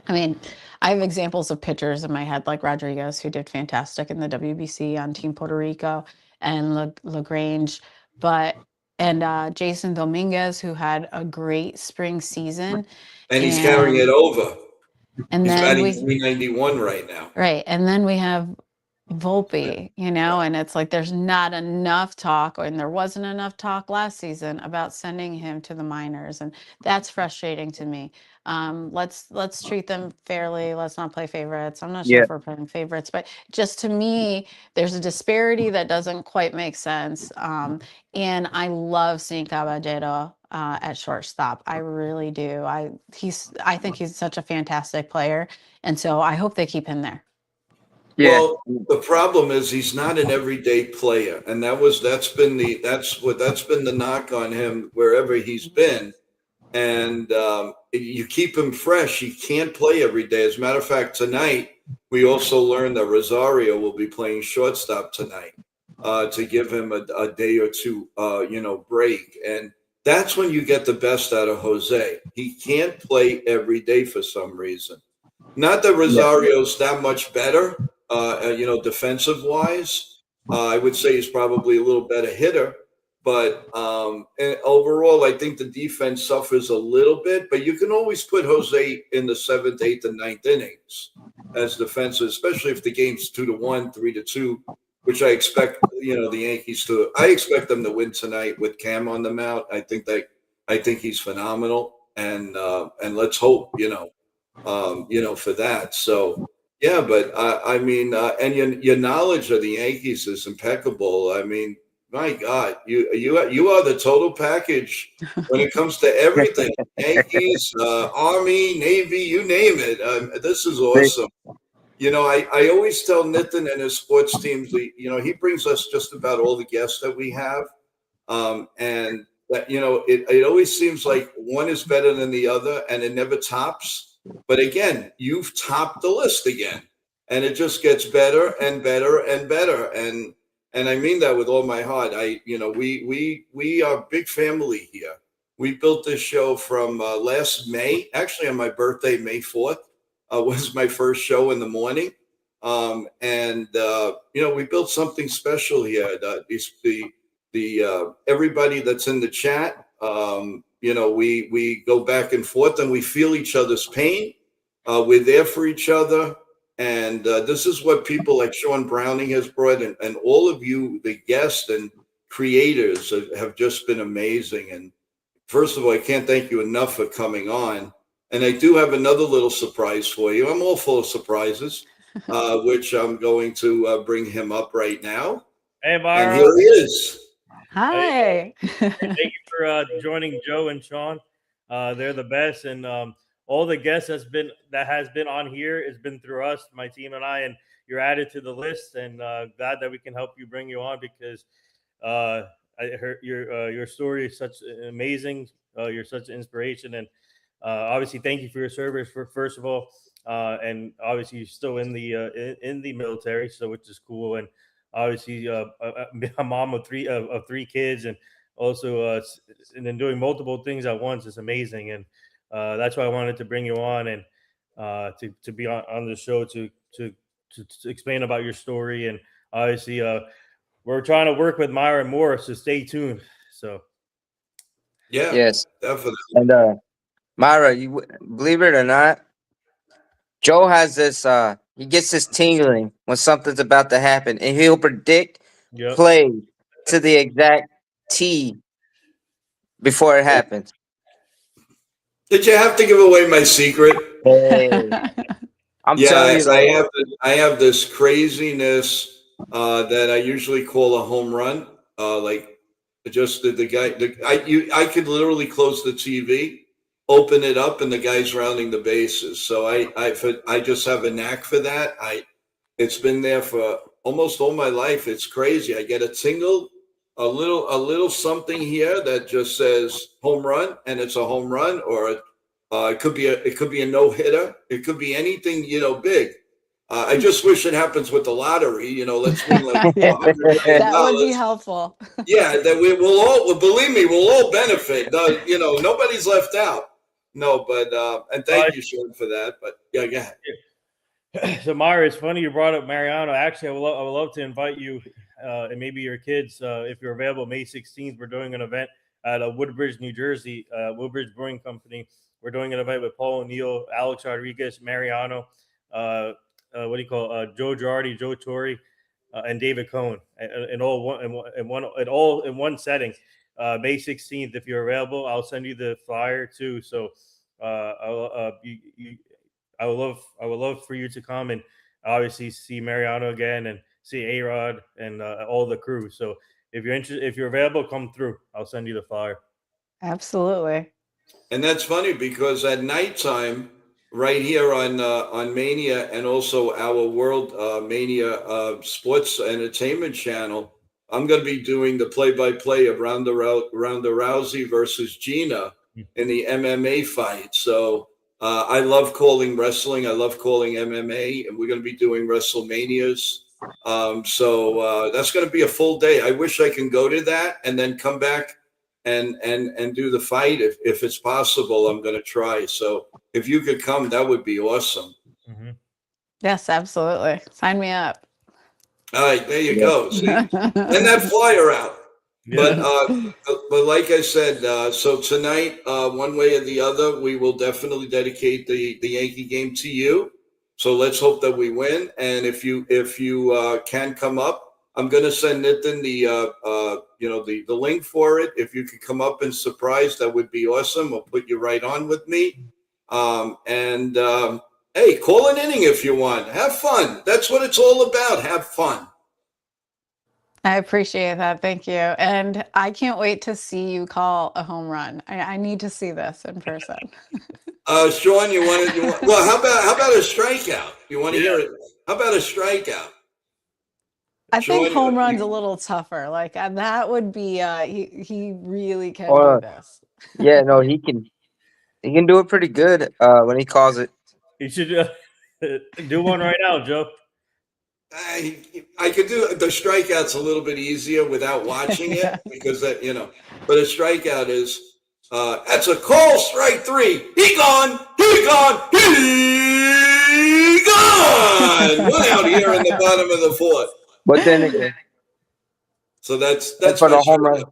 I mean, I have examples of pitchers in my head, like Rodriguez, who did fantastic in the WBC on Team Puerto Rico, and LaGrange, but and Jason Dominguez, who had a great spring season, And he's carrying it over. and He's then batting we 391 right now. right, and then we have Volpe, and it's like there's not enough talk, and there wasn't enough talk last season about sending him to the minors, and that's frustrating to me. Let's treat them fairly. Let's not play favorites. I'm not sure Yeah. if we're playing favorites, but just to me, there's a disparity that doesn't quite make sense. And I love seeing Caballero at shortstop. I really do. I think he's such a fantastic player, and so I hope they keep him there. Yeah. Well, the problem is he's not an everyday player, and that's been the knock on him wherever he's been. And you keep him fresh. He can't play every day. As a matter of fact, tonight we also learned that Rosario will be playing shortstop tonight to give him a day or two, break. And that's when you get the best out of Jose. He can't play every day for some reason. Not that Rosario's that much better, defensive wise. I would say he's probably a little better hitter, but and overall, I think the defense suffers a little bit. But you can always put Jose in the 7th, 8th, and 9th innings as defensive, especially if the game's 2-1, 3-2, which I expect. The Yankees to. I expect them to win tonight with Cam on the mound. I think he's phenomenal, and let's hope for that. So. Yeah, but I mean, and your knowledge of the Yankees is impeccable. I mean, my God, you are the total package when it comes to everything. Yankees, Army, Navy, you name it. This is awesome. I always tell Nithin and his sports teams, he brings us just about all the guests that we have, and that it always seems like one is better than the other, and it never tops. But again, you've topped the list again, and it just gets better and better and better. And I mean that with all my heart. We are a big family here. We built this show from last May. Actually, on my birthday, May 4th, was my first show in the morning. We built something special here. Everybody that's in the chat. We go back and forth and we feel each other's pain. We're there for each other. And this is what people like Sean Browning has brought, and all of you, the guests and creators, have just been amazing. And first of all, I can't thank you enough for coming on. And I do have another little surprise for you. I'm all full of surprises, which I'm going to bring him up right now. Hey, Myra. And here he is. Hi. Thank you for joining Joe and Sean. They're the best, and all the guests that has been on here has been through us, my team and I, and you're added to the list. And glad that we can help you bring you on because I heard your story is such amazing. You're such an inspiration, and obviously, thank you for your service. First of all, and obviously, you're still in the military, so which is cool. And obviously, a mom of three kids, and also and then doing multiple things at once is amazing. And that's why I wanted to bring you on and to be on the show to explain about your story. And obviously, we're trying to work with Myra more, so stay tuned. So, yeah, Yes. definitely. And Myra, you believe it or not, Joe has this. He gets this tingling when something's about to happen, and he'll predict play to the exact T before it happens. Did you have to give away my secret? Hey. I'm telling you, I have this craziness that I usually call a home run. Just the guy. I could literally close the TV, open it up, and the guy's rounding the bases. So I just have a knack for that. It's been there for almost all my life. It's crazy. I get a tingle, a little something here that just says home run, and it's a home run, or it could be a no hitter. It could be anything, big. I just wish it happens with the lottery. Let's win like $400 million. That would be helpful. Yeah, that we'll all, believe me, we'll all benefit. Nobody's left out. No, but and thank you, Sean, for that. But yeah, go ahead. So Myra, it's funny you brought up Mariano. Actually, I would love to invite you and maybe your kids if you're available. May 16th, we're doing an event at Woodbridge, New Jersey, Woodbridge Brewing Company. We're doing an event with Paul O'Neill, Alex Rodriguez, Mariano, what do you call Joe Girardi, Joe Torre, and David Cohn, in all in one setting. May 16th, if you're available, I'll send you the flyer too. So I would love for you to come and obviously see Mariano again and see A-Rod and all the crew. So if you're interested, if you're available, come through. I'll send you the flyer. Absolutely. And that's funny because at nighttime, right here on Mania and also our World Mania Sports Entertainment Channel, I'm going to be doing the play-by-play of Ronda Rousey versus Gina in the MMA fight. So I love calling wrestling. I love calling MMA, and we're going to be doing WrestleManias. So that's going to be a full day. I wish I can go to that and then come back and do the fight if it's possible. I'm going to try. So if you could come, that would be awesome. Mm-hmm. Yes, absolutely. Sign me up. All right, there you go. See, and that flyer out. Yeah. But like I said, so tonight, one way or the other, we will definitely dedicate the Yankee game to you. So let's hope that we win. And if you can come up, I'm going to send Nithin the link for it. If you could come up and surprise, that would be awesome. We'll put you right on with me. Hey, call an inning if you want. Have fun. That's what it's all about. Have fun. I appreciate that. Thank you. And I can't wait to see you call a home run. I need to see this in person. Sean, you want well, how about a strikeout? You want to hear it? How about a strikeout? I think Sean, home run's a little tougher. Like that would be he really can do this. Yeah, no, he can do it pretty good when he calls it. You should do one right now, Joe. I could do the strikeout's a little bit easier without watching it because that but a strikeout is that's a call, strike three. He gone, he gone. One out here in the bottom of the fourth. But then again, so that's for the home run.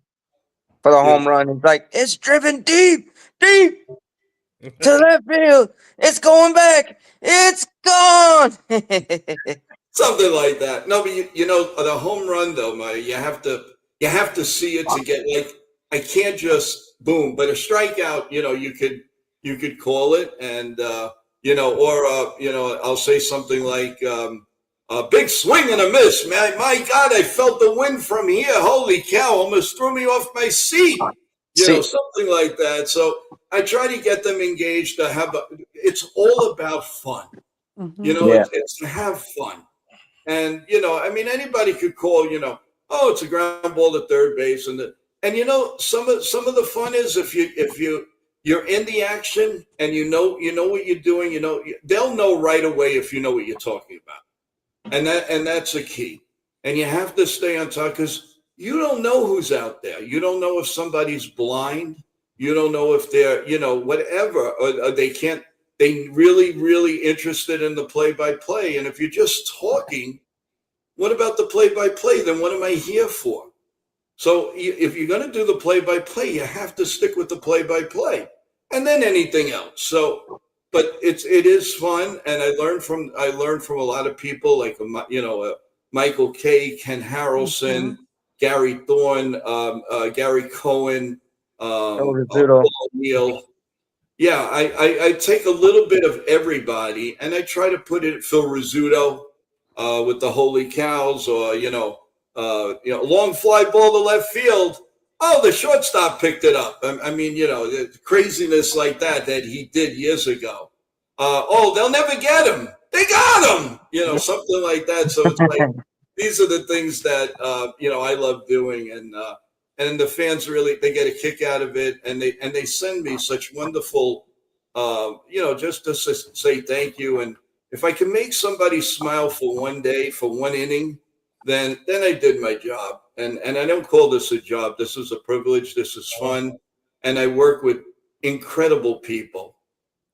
For the home run, it's like it's driven deep to left field. It's going back. It's gone. Something like that. No, but the home run though, Mike, you have to see it to get like I can't just boom, but a strikeout, you could call it and I'll say something like a big swing and a miss. Man, my God, I felt the wind from here. Holy cow, almost threw me off my seat. Something like that. So I try to get them engaged to it's all about fun. Mm-hmm. It's to have fun. And, anybody could call, it's a ground ball to third base. And some of the fun is if you're in the action and you know what you're doing, they'll know right away if you know what you're talking about. And that's a key. And you have to stay on top because you don't know who's out there. You don't know if somebody's blind. You don't know if they're, whatever, or they really, really interested in the play-by-play. And if you're just talking, what about the play-by-play? Then what am I here for? So if you're going to do the play-by-play, you have to stick with the play-by-play and then anything else. So, but it is fun. And I learned from a lot of people like, Michael Kay, Ken Harrelson, Gary Thorne, Gary Cohen, Paul O'Neill. Yeah, I take a little bit of everybody and I try to put it Phil Rizzuto with the Holy Cows or, long fly ball to left field. Oh, the shortstop picked it up. The craziness like that he did years ago. They'll never get him. They got him, something like that. So it's like, these are the things that, I love doing. And the fans really, they get a kick out of it. And they send me such wonderful, just to say thank you. And if I can make somebody smile for one day, for one inning, then I did my job. And I don't call this a job. This is a privilege. This is fun. And I work with incredible people.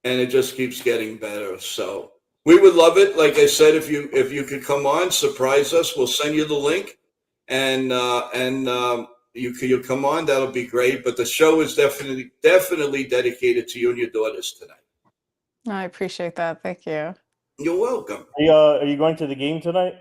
and it just keeps getting better. So we would love it. Like I said, if you could come on, surprise us. We'll send you the link, and you come on. That'll be great. But the show is definitely dedicated to you and your daughters tonight. I appreciate that. Thank you. You're welcome. Are you going to the game tonight?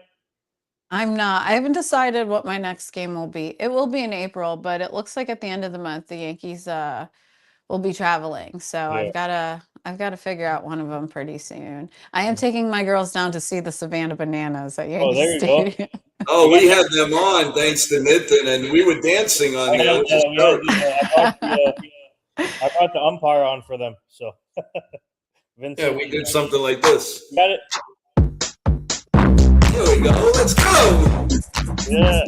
I'm not. I haven't decided what my next game will be. It will be in April, but it looks like at the end of the month the Yankees will be traveling. So Yeah. I've gotta figure out one of them pretty soon. I am taking my girls down to see the Savannah Bananas at Yankee there you go. Stadium. Oh, we had them on thanks to Nithin, and we were dancing on there. I brought the umpire on for them. So Yeah, we did something like this. Got it. Here we go. Let's go. Yeah.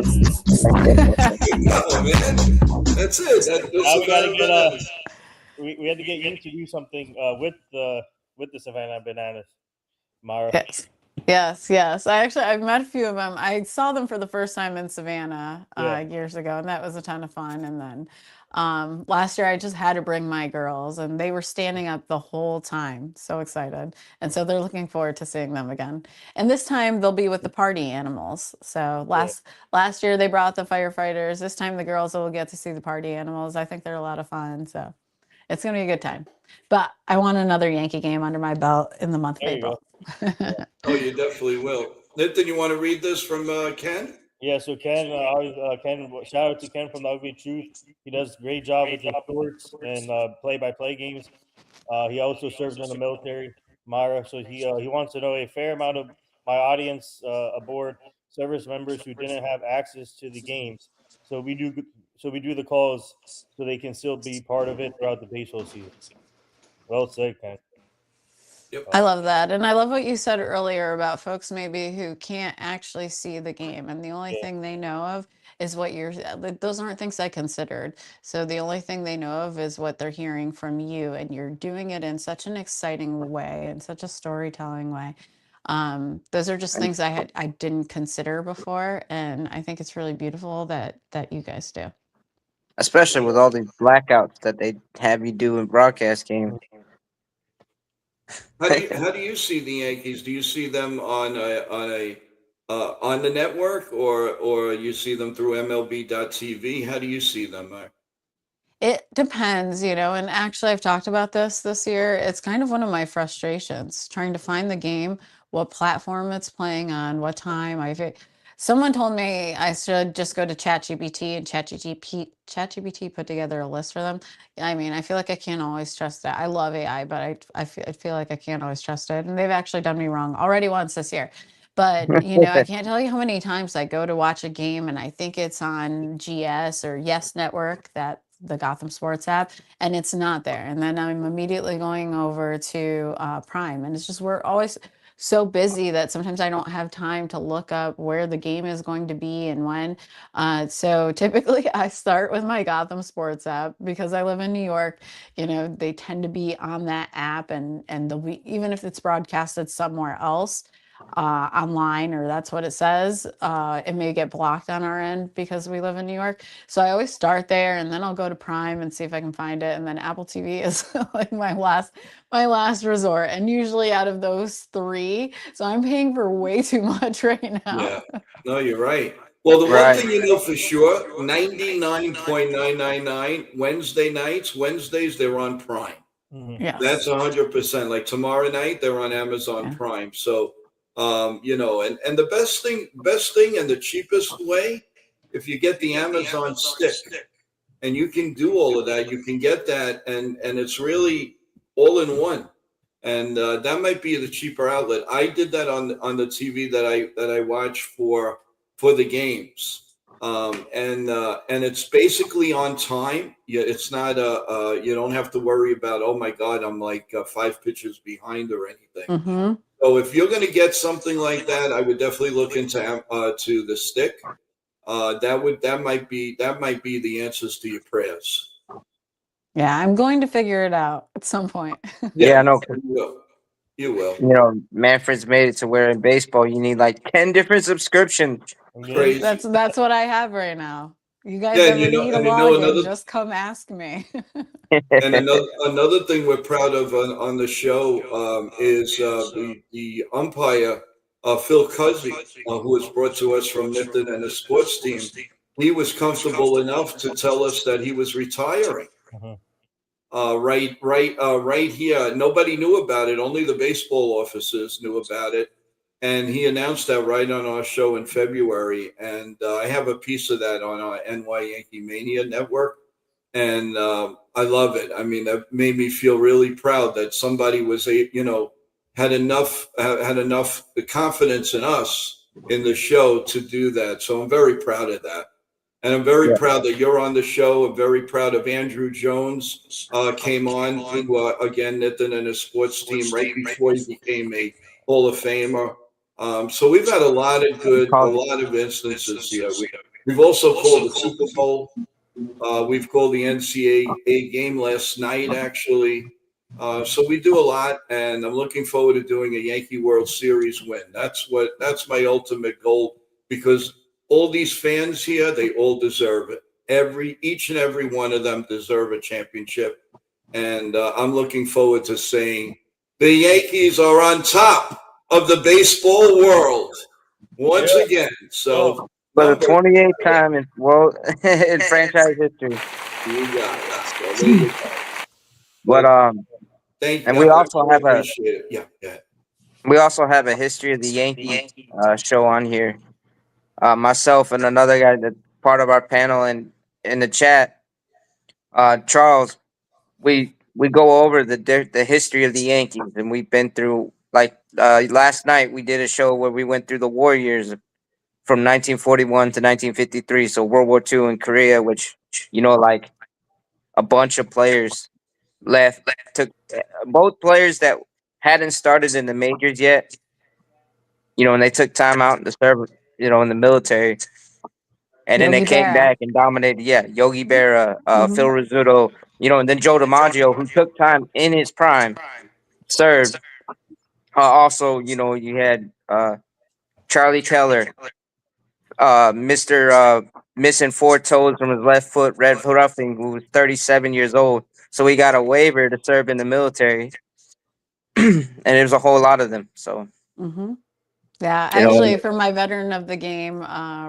No, man. That's it. Now we gotta get we had to get you to do something with the Savannah Bananas, Mara. Yes. I've met a few of them. I saw them for the first time in Savannah years ago, and that was a ton of fun. And then last year I just had to bring my girls, and they were standing up the whole time. So excited. And so they're looking forward to seeing them again. And this time they'll be with the party animals. So last year they brought the firefighters. This time the girls will get to see the party animals. I think they're a lot of fun. So it's going to be a good time. But I want another Yankee game under my belt in the month of April. Oh, you definitely will. Nithin, you want to read this from Ken? Yeah, so Ken, shout out to Ken from the Ugly Truth. He does a great job with the sports and play-by-play games. He also serves in the military, Myra. So he wants to know a fair amount of my audience aboard service members who didn't have access to the games. So we do the calls so they can still be part of it throughout the baseball season. Well said, Ken. Yep. I love that. And I love what you said earlier about folks maybe who can't actually see the game. And the only thing they know of is what those aren't things I considered. So the only thing they know of is what they're hearing from you. And you're doing it in such an exciting way, in such a storytelling way. Those are just things I didn't consider before. And I think it's really beautiful that you guys do. Especially with all these blackouts that they have you do in broadcast games. How do you see the Yankees? Do you see them on the network, or you see them through MLB.TV? How do you see them? It depends, and actually I've talked about this year. It's kind of one of my frustrations, trying to find the game, what platform it's playing on, what time. Someone told me I should just go to ChatGPT, and ChatGPT put together a list for them. I mean, I feel like I can't always trust it. I love AI, but I feel like I can't always trust it. And they've actually done me wrong already once this year. But, I can't tell you how many times I go to watch a game and I think it's on GS or Yes Network, the Gotham Sports app, and it's not there. And then I'm immediately going over to Prime. And it's just, we're always so busy that sometimes I don't have time to look up where the game is going to be and when. So typically I start with my Gotham Sports app because I live in New York. They tend to be on that app, and even if it's broadcasted somewhere else online, or that's what it says, it may get blocked on our end because we live in New York. So I always start there, and then I'll go to Prime and see if I can find it. And then Apple TV is like my last resort. And usually out of those three, so I'm paying for way too much right now. Yeah, no, you're right. Well, the one thing you know for sure, 99.999 Wednesdays, they're on Prime. Yes. That's 100%. Like tomorrow night, they're on Amazon Prime. So, and the best thing and the cheapest way, if you get the Amazon stick, and you can do all of that, you can get that, and it's really all in one. And that might be the cheaper outlet. I did that on the TV that I watch for the games, and it's basically on time. Yeah, it's not you don't have to worry about, oh my God, I'm like 5 pitches behind or anything. Mm-hmm. So if you're going to get something like that, I would definitely look into to the stick. That might be the answers to your prayers. Yeah, I'm going to figure it out at some point. Yeah, I know. You will. Manfred's made it to where in baseball you need like 10 different subscriptions. Crazy. That's what I have right now. You guys Yeah, ever need a and you know login, another just come ask me. and another thing we're proud of on the show is the umpire Phil Cuzzy, who was brought to us from NITHIN and the sports team. He was comfortable enough to tell us that he was retiring. Mhm. Right here. Nobody knew about it. Only the baseball officers knew about it. And he announced that right on our show in February. And I have a piece of that on our NY-YankeeMania network. And I love it. I mean, that made me feel really proud that somebody was had enough confidence in us in the show to do that. So I'm very proud of that. And I'm very Yeah. proud that you're on the show. I'm very proud of Andrew Jones, came on to, again, NITHIN and his sports team right before he became a Hall of Famer. So we've had a lot of instances here. We've also called the Super Bowl. We've called the NCAA game last night, actually. So we do a lot, and I'm looking forward to doing a Yankee World Series win. That's my ultimate goal, because all these fans here, they all deserve it. Each and every one of them deserve a championship. And I'm looking forward to saying the Yankees are on top of the baseball world once again. So For the number 28th time in world in franchise history. you got it. So there you go. But and we I also really have appreciate it. Yeah. a history of the Yankees show on here. Myself and another guy that's part of our panel and in the chat, Charles. We go over the history of the Yankees, and we've been through, like, last night we did a show where we went through the war years from 1941 to 1953, so World War II in Korea, which, like, a bunch of players left, took both players that hadn't started in the majors yet, and they took time out to serve, in the military, and then they Yogi came Berra. back and dominated. Yeah, Yogi Berra, Phil Mhm. Rizzuto, and then Joe DiMaggio, who took time in his prime, served. Also, you had Charlie Keller, Mr. Missing four toes from his left foot, Red Ruffing, who was 37 years old. So he got a waiver to serve in the military, and there's a whole lot of them. So Mhm. Yeah, you know, actually, for my veteran of the game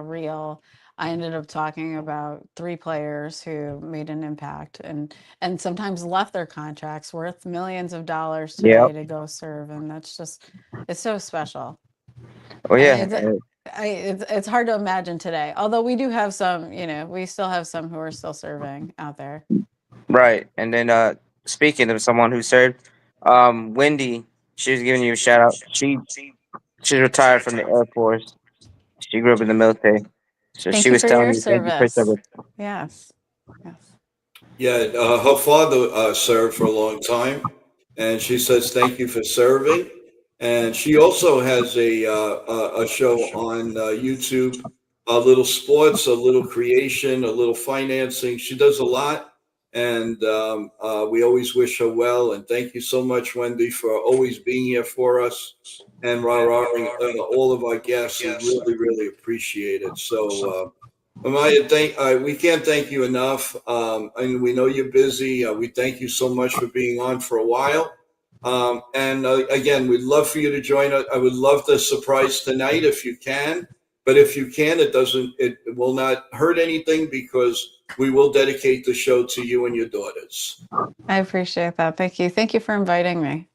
reel, I ended up talking about 3 players who made an impact and sometimes left their contracts worth millions of dollars yeah, today to go serve, and it's so special. oh I, yeah, it's, it's hard to imagine today. Although we do have some, we still have some who are still serving out there. right. And then speaking of someone who served, Wendy, she was giving you a shout out. She's retired from the Air Force. She grew up in the military, so Thank she you was for telling your you, thank you for service. serving. Yes. Yes. Yeah, her father served for a long time, and she says thank you for serving. And she also has a show on YouTube, a little sports, a little creation, a little financing. She does a lot, and we always wish her well. And thank you so much, Wendy, for always being here for us and rah-rahing all of our guests. We really, really appreciate it. So. Amaya, we can't thank you enough. And we know you're busy. We thank you so much for being on for a while. And again, we'd love for you to join us. I would love the surprise tonight if you can. But if you can, it will not hurt anything, because we will dedicate the show to you and your daughters. I appreciate that. Thank you. Thank you for inviting me.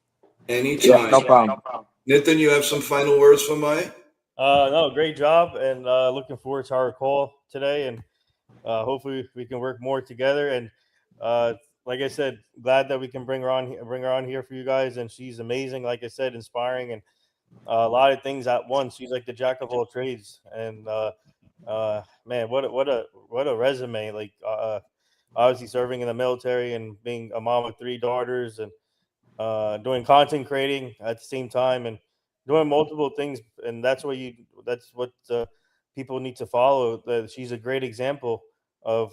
Yeah, Anytime. no problem. Nitin, you have some final words for Maya? No, great job, and looking forward to our call today, and hopefully we can work more together. And like I said, glad that we can bring her on here for you guys. And she's amazing, like I said, inspiring, and a lot of things at once. She's like the jack of all trades, and man, what a resume! Like obviously serving in the military and being a mom of 3 daughters, and doing content creating at the same time, and doing multiple things. And that's what people need to follow. She's a great example of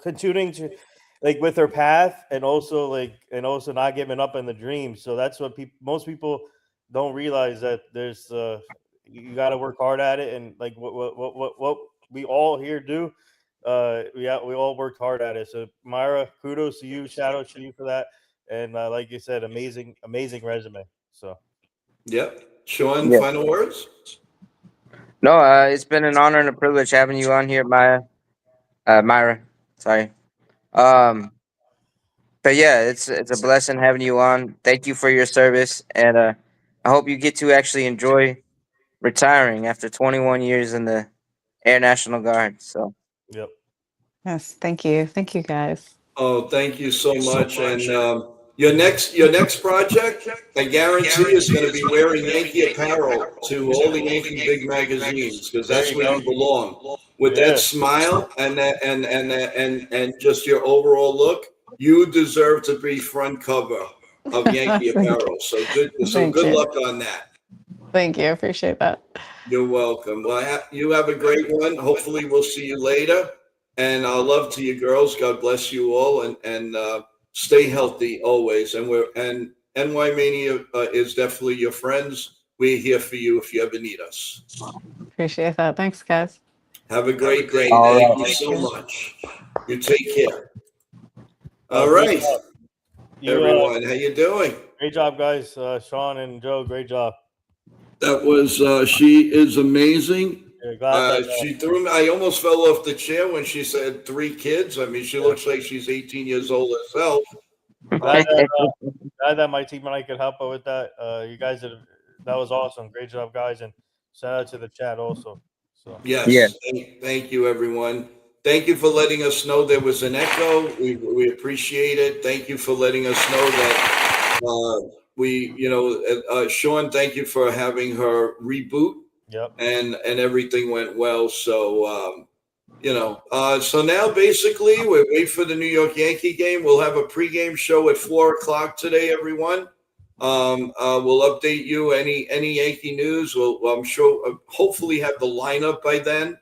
continuing to, like, with her path, and also not giving up on the dream. So that's what most people don't realize, that there's you got to work hard at it, and like what we all here do. We all worked hard at it. So Myra, kudos to you, shout out to you for that, and like you said, amazing resume. So Yep. Sean, Yeah. final words? No, it's been an honor and a privilege having you on here, Myra. Sorry. Um, but yeah, it's a blessing having you on. Thank you for your service, and I hope you get to actually enjoy retiring after 21 years in the Air National Guard. So yep. Yes, thank you. Thank you guys. Oh, thank you so much. And your next project, I guarantee, is going to be wearing Yankee apparel to all the Yankee big magazines, because that's where you belong. With that smile and that and just your overall look, you deserve to be front cover of Yankee apparel. So good luck on that. Thank you. Appreciate that. You're welcome. Well, you have a great one. Hopefully, we'll see you later. And love to you girls. God bless you all, and stay healthy always. And NY-Mania is definitely your friends. We're here for you if you ever need us. Appreciate that. Thanks, guys. Have a great day. All Thank right. you so much. You take care. All right, everyone. How you doing? Great job, guys. Sean and Joe, great job. That was she is amazing. Yeah, She threw me. I almost fell off the chair when she said 3 kids. I mean, she looks like she's 18 years old herself. glad that my team and I could help out with that. You guys did. That was awesome. Great job, guys, and shout out to the chat also. So Yes. Yeah. Thank you, everyone. Thank you for letting us know there was an echo. We appreciate it. Thank you for letting us know that Sean, thank you for having her reboot. Yep. And everything went well. So, so now basically we wait for the New York Yankee game. We'll have a pregame show at 4:00 today, everyone. We'll update you any Yankee news. I'm sure, hopefully have the lineup by then.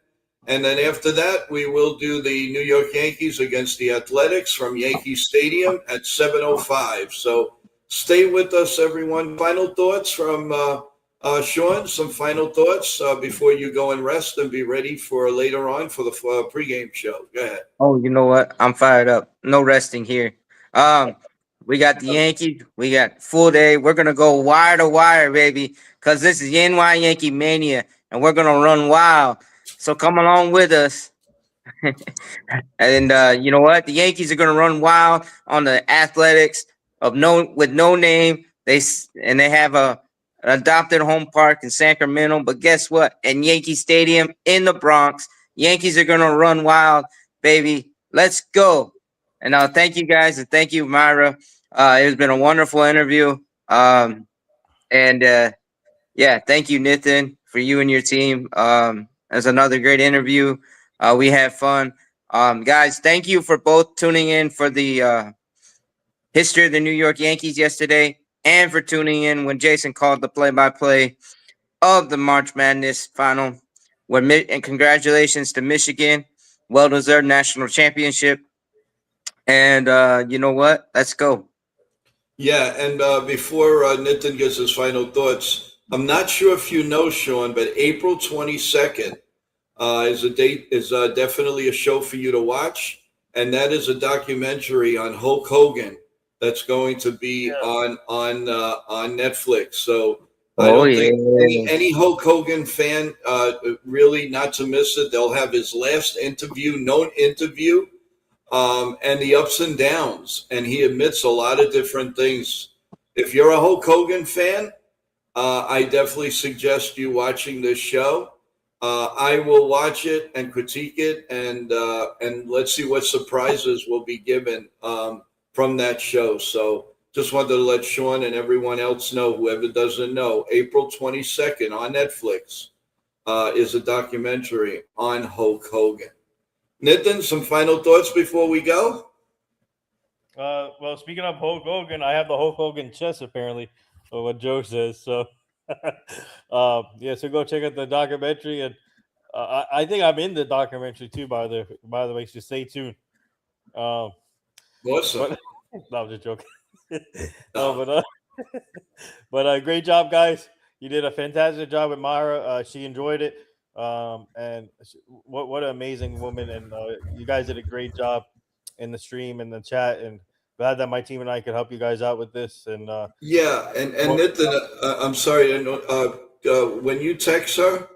And then after that, we will do the New York Yankees against the Athletics from Yankee Stadium at 7:05. So stay with us, everyone. Final thoughts from Sean, some final thoughts before you go and rest and be ready for later on for the pregame show. Go ahead. Oh, you know what? I'm fired up. No resting here. We got the Yankees. We got full day. We're gonna go wire to wire, baby, because this is Yankee Mania, and we're gonna run wild. So come along with us. And you know what? The Yankees are gonna run wild on the Athletics with no name. They have an adopted home park in Sacramento. But guess what? In Yankee Stadium in the Bronx, Yankees are gonna run wild, baby. Let's go. And thank you guys, and thank you, Myra. It has been a wonderful interview. Yeah, thank you, Nithin, for you and your team. As another great interview. We had fun. Guys, thank you for both tuning in for the history of the New York Yankees yesterday, and for tuning in when Jason called the play-by-play of the March Madness final. And congratulations to Michigan, well-deserved national championship. And you know what? Let's go. Yeah, and before Nitin gives his final thoughts, I'm not sure if you know, Sean, but April 22nd is definitely a show for you to watch, and that is a documentary on Hulk Hogan that's going to be on Netflix. So I don't think any Hulk Hogan fan really not to miss it. They'll have his last known interview. And the ups and downs, and he admits a lot of different things. If you're a Hulk Hogan fan, I definitely suggest you watching this show. I will watch it and critique it, and let's see what surprises will be given from that show. So just wanted to let Sean and everyone else know, whoever doesn't know, April 22nd on Netflix is a documentary on Hulk Hogan. Nithin, some final thoughts before we go? Well, speaking of Hulk Hogan, I have the Hulk Hogan chest apparently, or what Joe says. So, so go check out the documentary, and I think I'm in the documentary too. By the way, so stay tuned. Awesome. No, I'm just joking. But great job, guys. you did a fantastic job with Mara. She enjoyed it. And what an amazing woman. And you guys did a great job in the stream and the chat. And glad that my team and I could help you guys out with this. And Yeah, and Nithin, I'm sorry, I know, when you text her,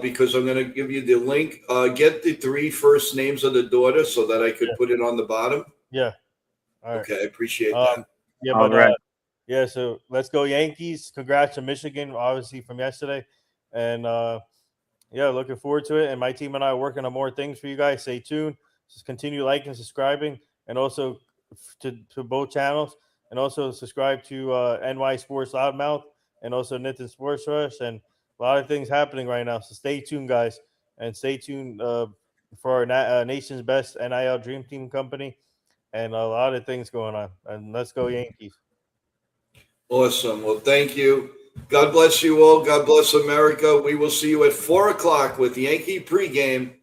because I'm going to give you the link, get the 3 first names of the daughter so that I could put it on the bottom. Yeah. All right. Okay, I appreciate that. Yeah, All but right. yeah, so let's go Yankees. Congrats to Michigan, obviously, from yesterday. And yeah, looking forward to it. And my team and I are working on more things for you guys. Stay tuned. Just continue liking, subscribing, and also to both channels. And also subscribe to NY Sports Loudmouth and also NITHIN Sports Rush. And a lot of things happening right now. So stay tuned, guys. And stay tuned for our nation's best NIL Dream Team company. And a lot of things going on. And let's go Yankees. Awesome. Well, thank you. God bless you all. God bless America. We will see you at 4 o'clock with Yankee pregame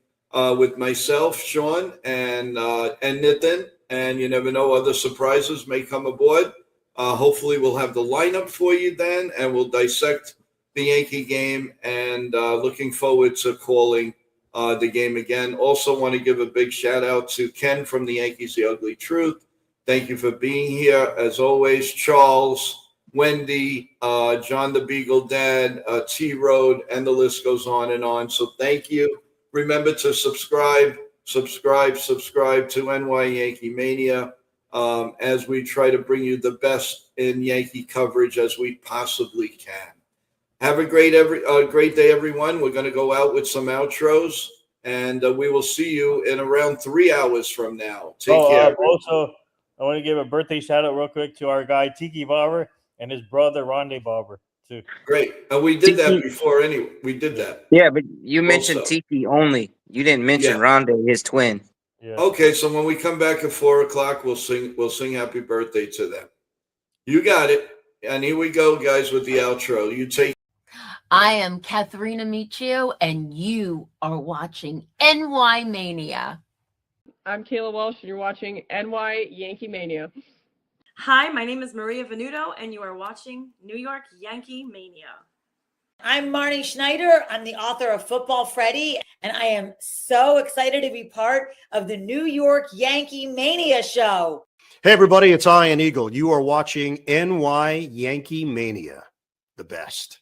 with myself, Sean, and Nithin. And you never know, other surprises may come aboard. Hopefully, we'll have the lineup for you then, and we'll dissect the Yankee game. And looking forward to calling the game again. Also, want to give a big shout out to Ken from the Yankees, The Ugly Truth. Thank you for being here. As always, Charles, Wendy, John the Beagle Dad, T-Road, and the list goes on and on. So thank you. Remember to subscribe to NY-YankeeMania as we try to bring you the best in Yankee coverage as we possibly can. Have a great day, everyone. We're going to go out with some outros, and we will see you in around 3 hours from now. Take care. Also, I want to give a birthday shout out real quick to our guy Tiki Barber and his brother Ronde Barber too. Great. We did that before anyway. We did that. Yeah, but you mentioned Also. Tiki only. You didn't mention Rondé, his twin. Yeah. Okay, so when we come back at 4 o'clock, we'll sing happy birthday to them. You got it. And here we go, guys, with the outro. You take. I am Katharina Michio, and you are watching NY Mania. I'm Kayla Welsh, and you're watching NY Yankee Mania. Hi, my name is Maria Venuto, and you are watching New York Yankee Mania. I'm Marnie Schneider. I'm the author of Football Freddy, and I am so excited to be part of the New York Yankee Mania show. Hey, everybody, it's Ian Eagle. You are watching NY Yankee Mania, the best.